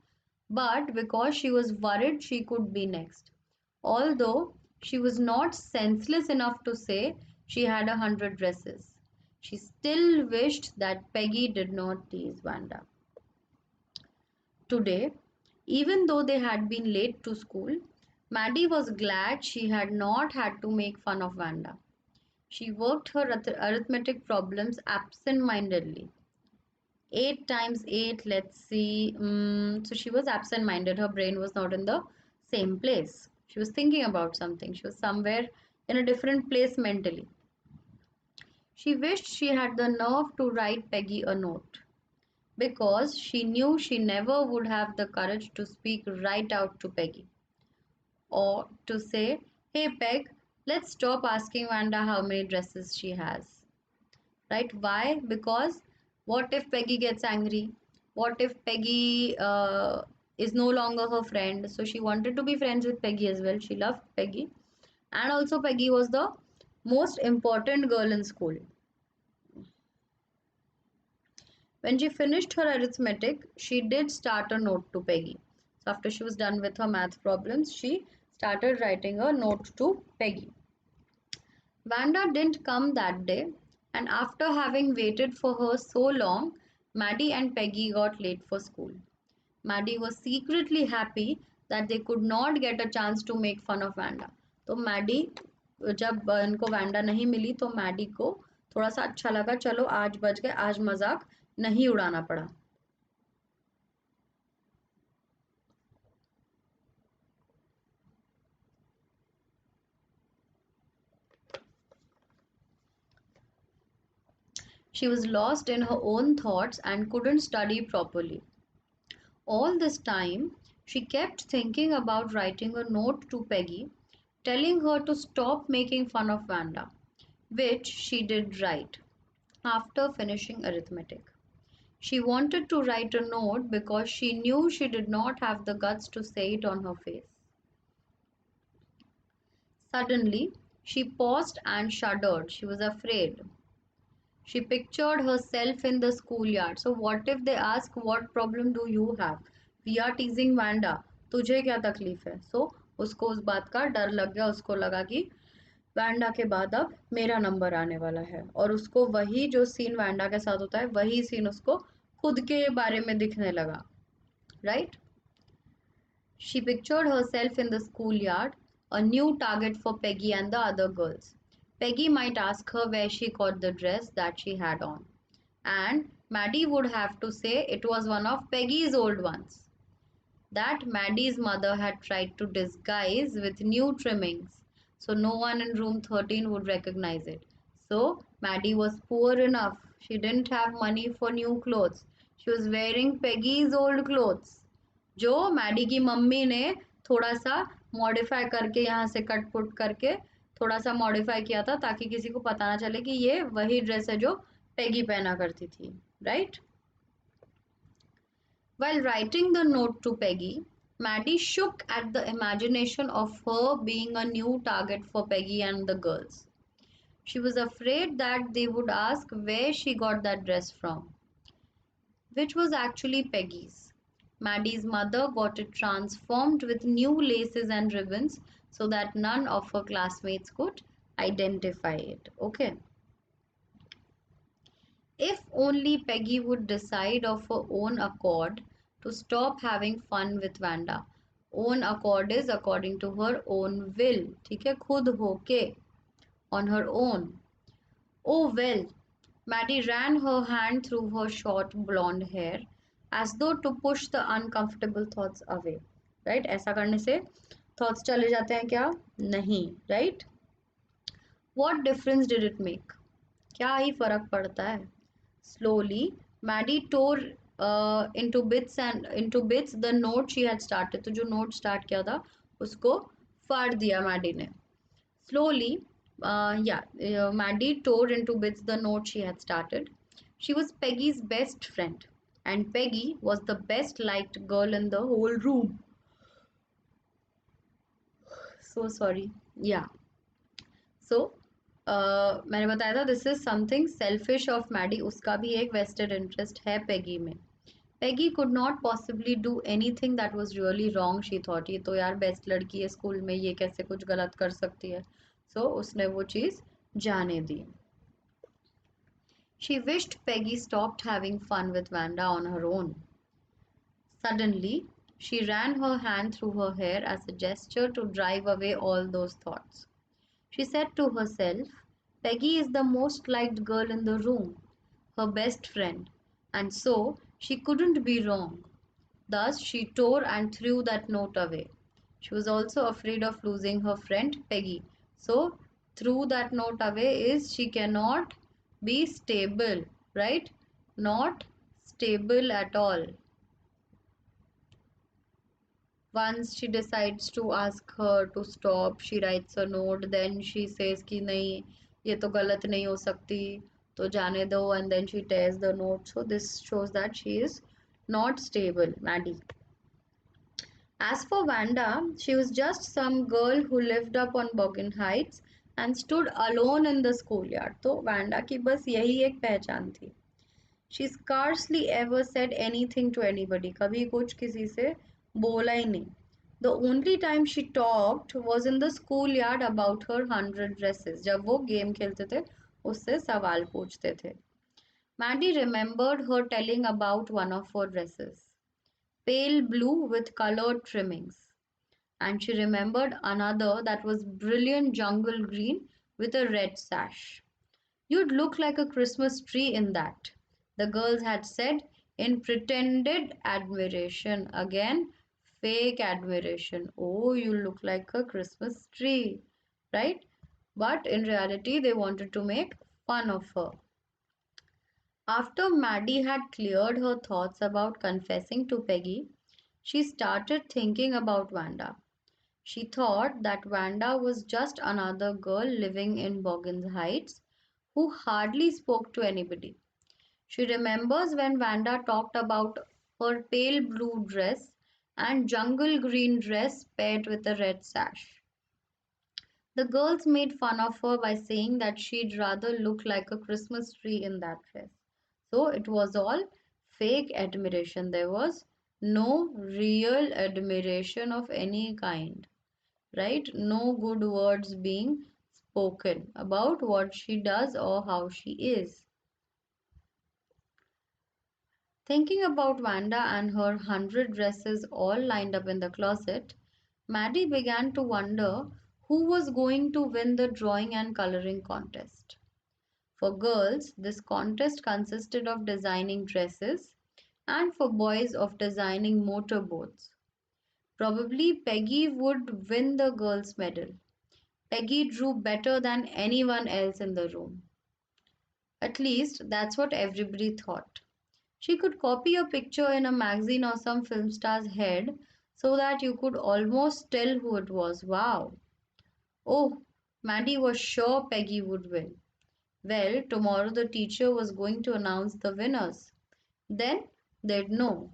but because she was worried she could be next. Although she was not senseless enough to say she had 100 dresses, she still wished that Peggy did not tease Vanda. Today, even though they had been late to school, Maddie was glad she had not had to make fun of Vanda. She worked her arithmetic problems absent-mindedly. 8 times 8, let's see. So she was absent-minded. Her brain was not in the same place. She was thinking about something. She was somewhere in a different place mentally. She wished she had the nerve to write Peggy a note because she knew she never would have the courage to speak right out to Peggy or to say, "Hey Peg, let's stop asking Wanda how many dresses she has." Right? Why? Because what if Peggy gets angry? What if Peggy is no longer her friend? So she wanted to be friends with Peggy as well. She loved Peggy. And also, Peggy was the most important girl in school. When she finished her arithmetic, she did start a note to Peggy. So after she was done with her math problems, she started writing a note to Peggy. Vanda didn't come that day, and after having waited for her so long, Maddie and Peggy got late for school. Maddie was secretly happy that they could not get a chance to make fun of Vanda. तो Maddie जब इनको Wanda नहीं मिली तो Maddie को थोड़ा सा अच्छा लगा, चलो आज बच गए, आज मजाक नहीं उड़ाना पड़ा. She was lost in her own thoughts and couldn't study properly. All this time, she kept thinking about writing a note to Peggy, telling her to stop making fun of Vanda, which she did write after finishing arithmetic. She wanted to write a note because she knew she did not have the guts to say it on her face. Suddenly, she paused and shuddered. She was afraid. She pictured herself in the schoolyard. So what if they ask, what problem do you have? We are teasing Vanda. तुझे क्या तकलीफ है? So उसको उस बात का डर लग गया. उसको लगा कि वैंडा के बाद अब मेरा नंबर आने वाला है, और उसको वही जो सीन वैंडा के साथ होता है वही सीन उसको खुद के बारे में दिखने लगा. Right? She pictured herself in the schoolyard, a new target for Peggy and the other girls. Peggy might ask her where she got the dress that she had on, and Maddie would have to say it was one of Peggy's old ones that Maddie's mother had tried to disguise with new trimmings, so no one in room 13 would recognize it. So Maddie was poor enough. She didn't have money for new clothes. She was wearing Peggy's old clothes, जो Maddie की mummy ने थोड़ा सा modify करके यहाँ से cut put करके थोड़ा सा मॉडिफाई किया था ताकि किसी को पता ना चले कि ये वही ड्रेस है जो पेगी पहना करती थी. Right? While writing the note to Peggy, Maddie shook at the imagination of her being a new target for Peggy and the girls. She was afraid that they would ask where she got that dress from, which was actually Peggy's. Maddie's mother got it transformed with new laces and ribbons so that none of her classmates could identify it. Okay. If only Peggy would decide of her own accord to stop having fun with Vanda. Own accord is according to her own will. ठीक है, खुद होके, on her own. Oh well, Maddie ran her hand through her short blonde hair as though to push the uncomfortable thoughts away. Right? ऐसा करने से thoughts चले जाते हैं क्या? नहीं. Right? What difference did it make? क्या ही फर्क पड़ता है? Slowly, Maddie tore into bits the note she had started. तो जो note start किया था उसको फाड़ दिया Maddie ने. Slowly, Maddie tore into bits the note she had started. She was Peggy's best friend, and Peggy was the best liked girl in the whole room. So sorry. Yeah. So, मैंने बताया था this is something selfish of Maddie. उसका भी एक vested interest है Peggy में. Peggy could not possibly do anything that was really wrong. She thought ये तो यार बेस्ट लड़की है स्कूल में, ये कैसे कुछ गलत कर सकती है. So उसने वो चीज़ जाने दी. She wished Peggy stopped having fun with Vanda on her own. Suddenly, She ran her hand through her hair as a gesture to drive away all those thoughts. She said to herself, Peggy is the most liked girl in the room, her best friend, and so she couldn't be wrong. Thus, she tore and threw that note away. She was also afraid of losing her friend Peggy. So, threw that note away is she cannot be stable, right? Not stable at all. Once she decides to ask her to stop, she writes a note, then she says कि नहीं ये तो गलत नहीं हो सकती तो जाने दो, and then she tears the note. So this shows that she is not stable, Maddie. As for Vanda, she was just some girl who lived up on Bogan Heights and stood alone in the schoolyard. तो Vanda की बस यही एक पहचान थी. She scarcely ever said anything to anybody. कभी कुछ किसी से बोला ही नहीं. The only time she talked was in the schoolyard about her 100 dresses. जब वो गेम खेलते थे, उससे सवाल पूछते थे. Maddie remembered her telling about one of her dresses, pale blue with colored trimmings. And she remembered another that was brilliant jungle green with a red sash. You'd look like a Christmas tree in that, the girls had said in pretended admiration. Again, fake admiration. Oh, you look like a Christmas tree, right? But in reality, they wanted to make fun of her. After Maddie had cleared her thoughts about confessing to Peggy, she started thinking about Wanda. She thought that Wanda was just another girl living in Boggins Heights who hardly spoke to anybody. She remembers when Wanda talked about her pale blue dress and jungle green dress paired with a red sash. The girls made fun of her by saying that she'd rather look like a Christmas tree in that dress. So it was all fake admiration. There was no real admiration of any kind, right? No good words being spoken about what she does or how she is. Thinking about Wanda and her 100 dresses all lined up in the closet, Maddie began to wonder who was going to win the drawing and coloring contest. For girls, this contest consisted of designing dresses, and for boys, of designing motorboats. Probably Peggy would win the girls' medal. Peggy drew better than anyone else in the room. At least that's what everybody thought. She could copy a picture in a magazine or some film star's head so that you could almost tell who it was. Wow. Oh, Maddie was sure Peggy would win. Well, tomorrow the teacher was going to announce the winners. Then they'd know.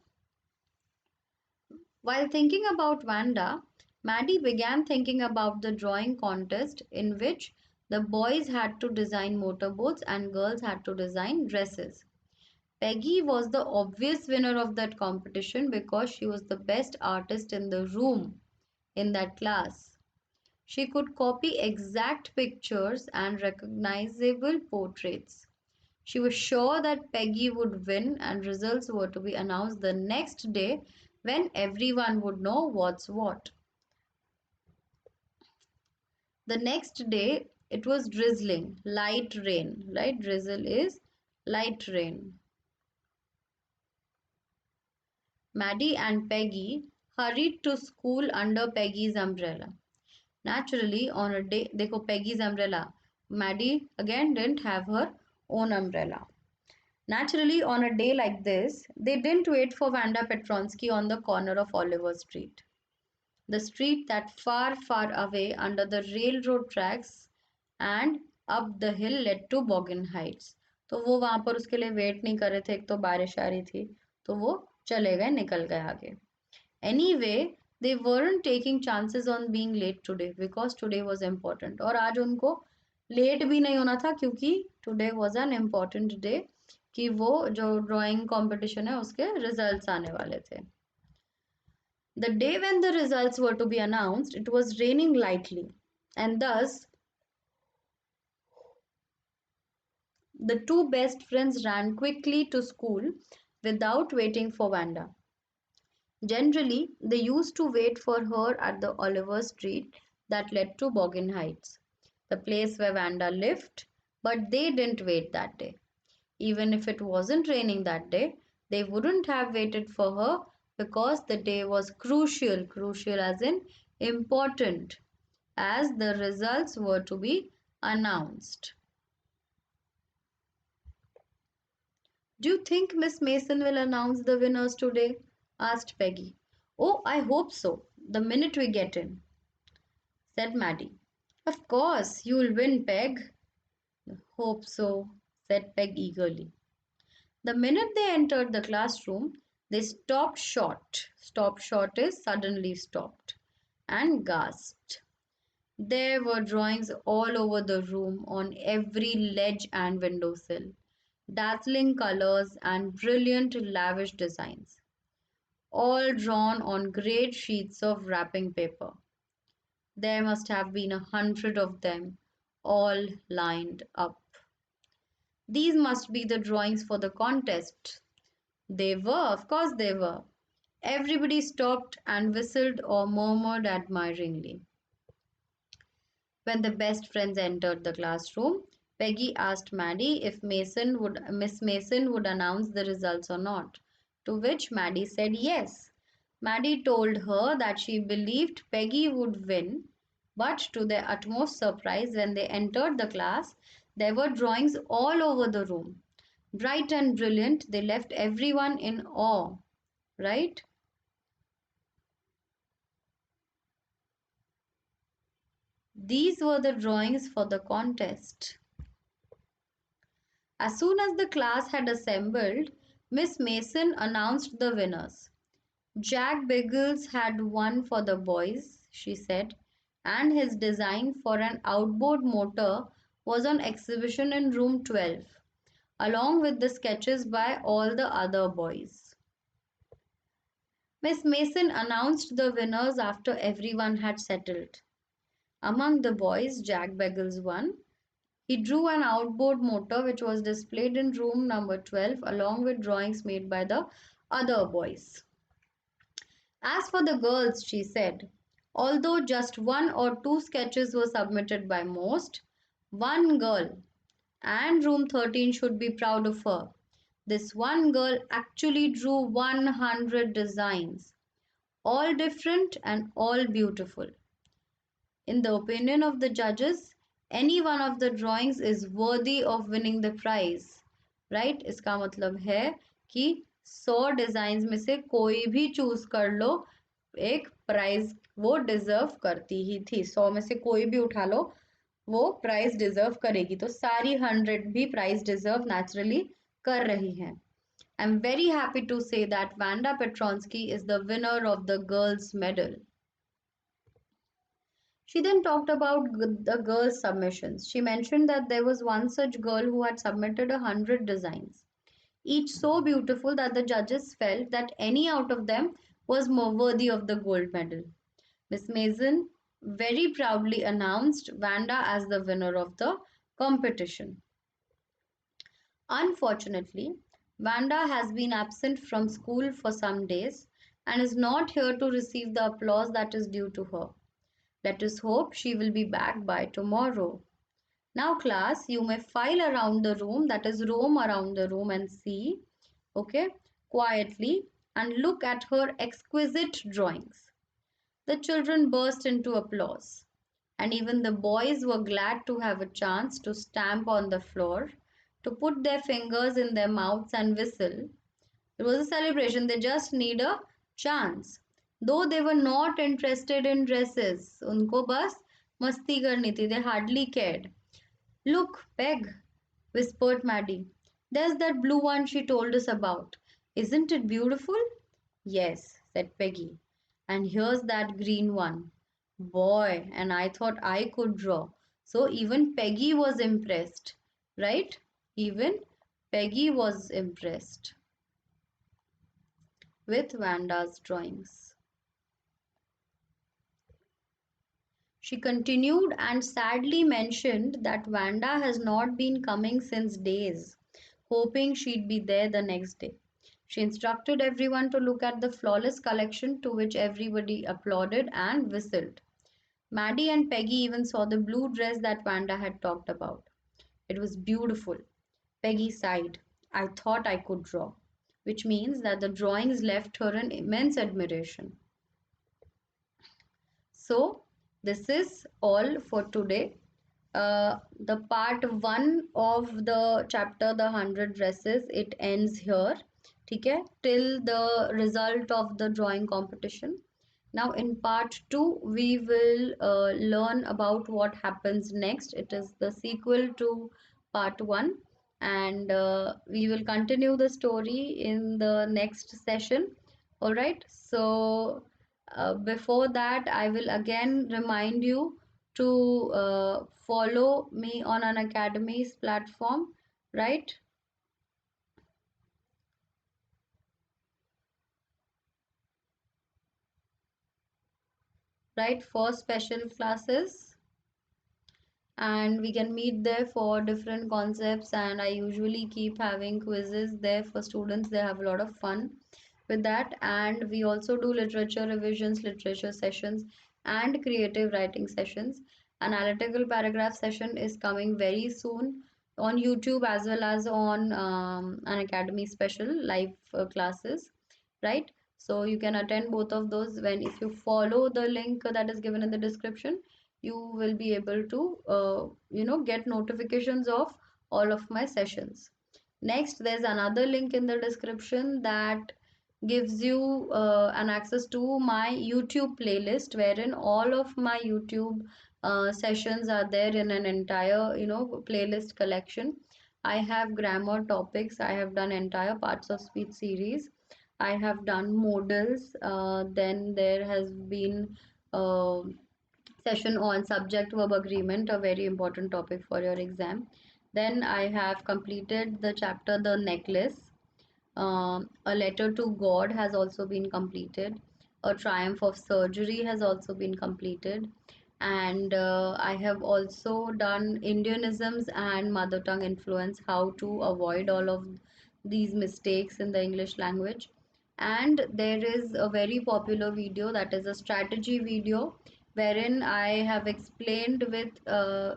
While thinking about Wanda, Maddie began thinking about the drawing contest in which the boys had to design motorboats and girls had to design dresses. Peggy was the obvious winner of that competition because she was the best artist in the room in that class. She could copy exact pictures and recognizable portraits. She was sure that Peggy would win, and results were to be announced the next day when everyone would know what's what. The next day, it was drizzling, light rain, right? Drizzle is light rain. Maddie and Peggy hurried to school under Peggy's umbrella. Naturally, on a day, देखो Peggy's umbrella. Maddie again didn't have her own umbrella. Naturally, on a day like this, they didn't wait for Vanda Petronsky on the corner of Oliver Street, the street that far, far away under the railroad tracks and up the hill led to Boggin Heights. तो वो वहां पर उसके लिए wait नहीं कर रहे थे, एक तो बारिश आ रही थी, तो वो चले गए, निकल गए आगे. Anyway, they weren't taking chances on being late today because today was important. और आज उनको लेट भी नहीं होना था क्योंकि today was an important day कि वो जो ड्राइंग कंपटीशन है उसके रिजल्ट्स आने वाले थे. The day when the results were to be announced, it was raining lightly, and thus the two best friends ran quickly to school without waiting for Wanda. Generally, they used to wait for her at the Oliver Street that led to Boggin Heights, the place where Vanda lived, but they didn't wait that day. Even if it wasn't raining that day, they wouldn't have waited for her because the day was crucial, crucial as in important, as the results were to be announced. Do you think Miss Mason will announce the winners today? Asked Peggy. Oh, I hope so, the minute we get in, said Maddie. Of course, you'll win, Peg. Hope so, said Peg eagerly. The minute they entered the classroom, they stopped short. Stopped short is suddenly stopped and gasped. There were drawings all over the room on every ledge and windowsill, dazzling colors and brilliant, lavish designs, all drawn on great sheets of wrapping paper. There must have been 100 of them, all lined up. These must be the drawings for the contest. They were, of course, they were. Everybody stopped and whistled or murmured admiringly. When the best friends entered the classroom, Peggy asked Maddie if Miss Mason would announce the results or not, to which Maddie said yes. Maddie told her that she believed Peggy would win, but to their utmost surprise, when they entered the class, there were drawings all over the room. Bright and brilliant, they left everyone in awe, right? These were the drawings for the contest. As soon as the class had assembled, Miss Mason announced the winners. Jack Biggles had won for the boys, she said, and his design for an outboard motor was on exhibition in room 12, along with the sketches by all the other boys. Miss Mason announced the winners after everyone had settled. Among the boys, Jack Biggles won. He drew an outboard motor which was displayed in room number 12 along with drawings made by the other boys. As for the girls, she said, although just one or two sketches were submitted by most, one girl, and room 13 should be proud of her. This one girl actually drew 100 designs, all different and all beautiful. In the opinion of the judges, any one of the drawings is worthy of winning the prize. Right? इसका मतलब है कि 100 designs में से कोई भी choose कर लो, एक प्राइज वो डिजर्व करती ही थी. 100 में से कोई भी उठा लो, वो प्राइज डिजर्व करेगी. तो सारी 100 भी प्राइज डिजर्व नेचुरली कर रही हैं. I'm very happy to say that Vanda Petronsky is the winner of the girls' medal. She then talked about the girls' submissions. She mentioned that there was one such girl who had submitted 100 designs, each so beautiful that the judges felt that any out of them was more worthy of the gold medal. Miss Mason very proudly announced Vanda as the winner of the competition. Unfortunately, Vanda has been absent from school for some days and is not here to receive the applause that is due to her. Let us hope she will be back by tomorrow. Now, class, you may file around the room, that is, roam around the room and see, okay, quietly and look at her exquisite drawings. The children burst into applause, and even the boys were glad to have a chance to stamp on the floor, to put their fingers in their mouths and whistle. It was a celebration, they just need a chance. Though they were not interested in dresses, उनको बस मस्ती करनी थी, they hardly cared. Look, Peg, whispered Maddie. There's that blue one she told us about. Isn't it beautiful? Yes, said Peggy. And here's that green one. Boy, and I thought I could draw. So even Peggy was impressed, right? Even Peggy was impressed with Vanda's drawings. She continued and sadly mentioned that Vanda has not been coming since days, hoping she'd be there the next day. She instructed everyone to look at the flawless collection, to which everybody applauded and whistled. Maddie and Peggy even saw the blue dress that Vanda had talked about. It was beautiful. Peggy sighed. I thought I could draw, which means that the drawings left her an immense admiration. So, this is all for today. The part one of the chapter, the 100 dresses, it ends here. ठीक है? Till the result of the drawing competition. Now, in part two, we will learn about what happens next. It is the sequel to part one, and we will continue the story in the next session. All right. So, before that, I will again remind you to follow me on an Academy's platform, right? Right, for special classes, and we can meet there for different concepts. And I usually keep having quizzes there for students. They have a lot of fun with that. And we also do literature revisions, literature sessions, and creative writing sessions. Analytical paragraph session is coming very soon on YouTube as well as on an Academy special live classes, right? So you can attend both of those. When if you follow the link that is given in the description, you will be able to get notifications of all of my sessions. Next, there's another link in the description that gives you an access to my YouTube playlist, wherein all of my YouTube sessions are there in an entire playlist collection. I have grammar topics, I have done entire parts of speech series, I have done modals, then there has been uh, session on subject verb agreement, a very important topic for your exam. Then I have completed the chapter The Necklace. A Letter to God has also been completed. A Triumph of Surgery has also been completed. And I have also done Indianisms and mother tongue influence, how to avoid all of these mistakes in the English language. And there is a very popular video, that is a strategy video, wherein I have explained with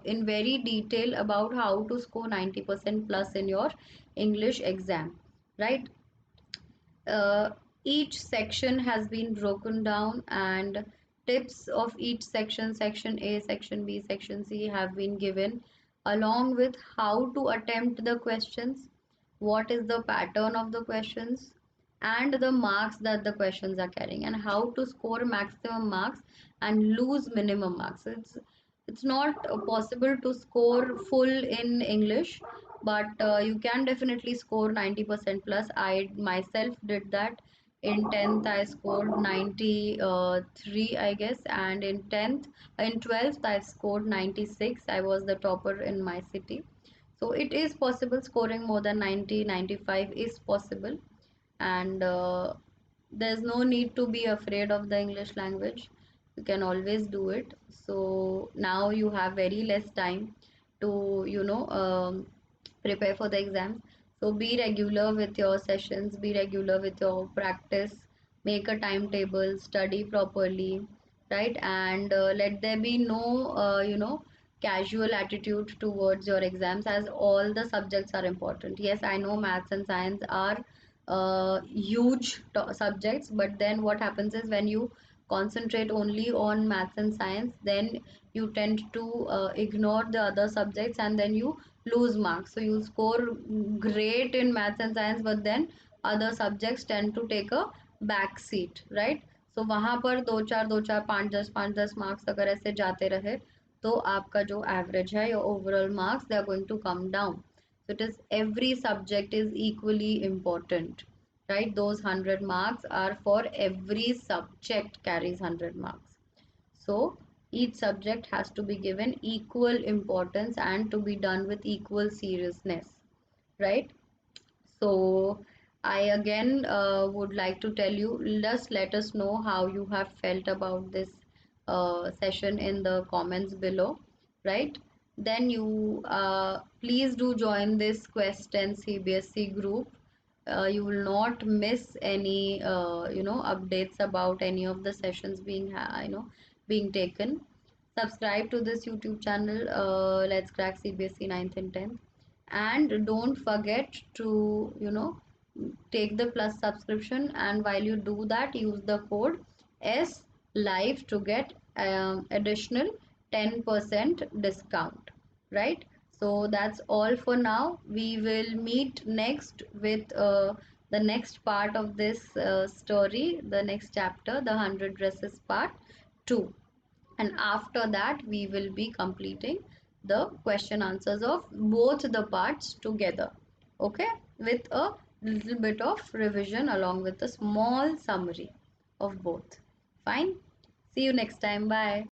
in very detail about how to score 90% plus in your English exam, right? uh, each section has been broken down, and tips of each section, section A, section B, section C, have been given, along with how to attempt the questions, what is the pattern of the questions, and the marks that the questions are carrying, and how to score maximum marks and lose minimum marks. It's not possible to score full in English, but you can definitely score 90% plus. I myself did that. In 10th I scored 93, I guess, and in 12th I scored 96. I was the topper in my city. So it is possible. Scoring more than 90, 95 is possible. And there's no need to be afraid of the English language. You can always do it. So now you have very less time to prepare for the exams. So be regular with your sessions, be regular with your practice, make a timetable, study properly, right? And let there be no casual attitude towards your exams, as all the subjects are important. Yes, I know maths and science are huge subjects, but then what happens is, when you concentrate only on maths and science, then you tend to ignore the other subjects, and then you lose marks. So you score great in maths and science, but then other subjects tend to take a back seat, right? So वहाँ पर दो चार पाँच दस marks अगर ऐसे जाते रहे, तो आपका जो एवरेज है, your overall marks, they are going to come down. So it is, every subject is equally important, right? Those 100 marks are for every subject, carries 100 marks. So each subject has to be given equal importance and to be done with equal seriousness, right? So I again would like to tell you, just let us know how you have felt about this session in the comments below, right? Then you please do join this Quest and CBSC group. you will not miss any updates about any of the sessions being taken. Subscribe to this YouTube channel, Let's Crack CBSE 9th and 10th, and don't forget to take the plus subscription, and while you do that, use the code S live to get additional 10% discount, right? So that's all for now. We will meet next with the next part of this story, the next chapter, the 100 dresses part 2, and after that we will be completing the question answers of both the parts together, okay, with a little bit of revision along with a small summary of both. Fine, see you next time, bye.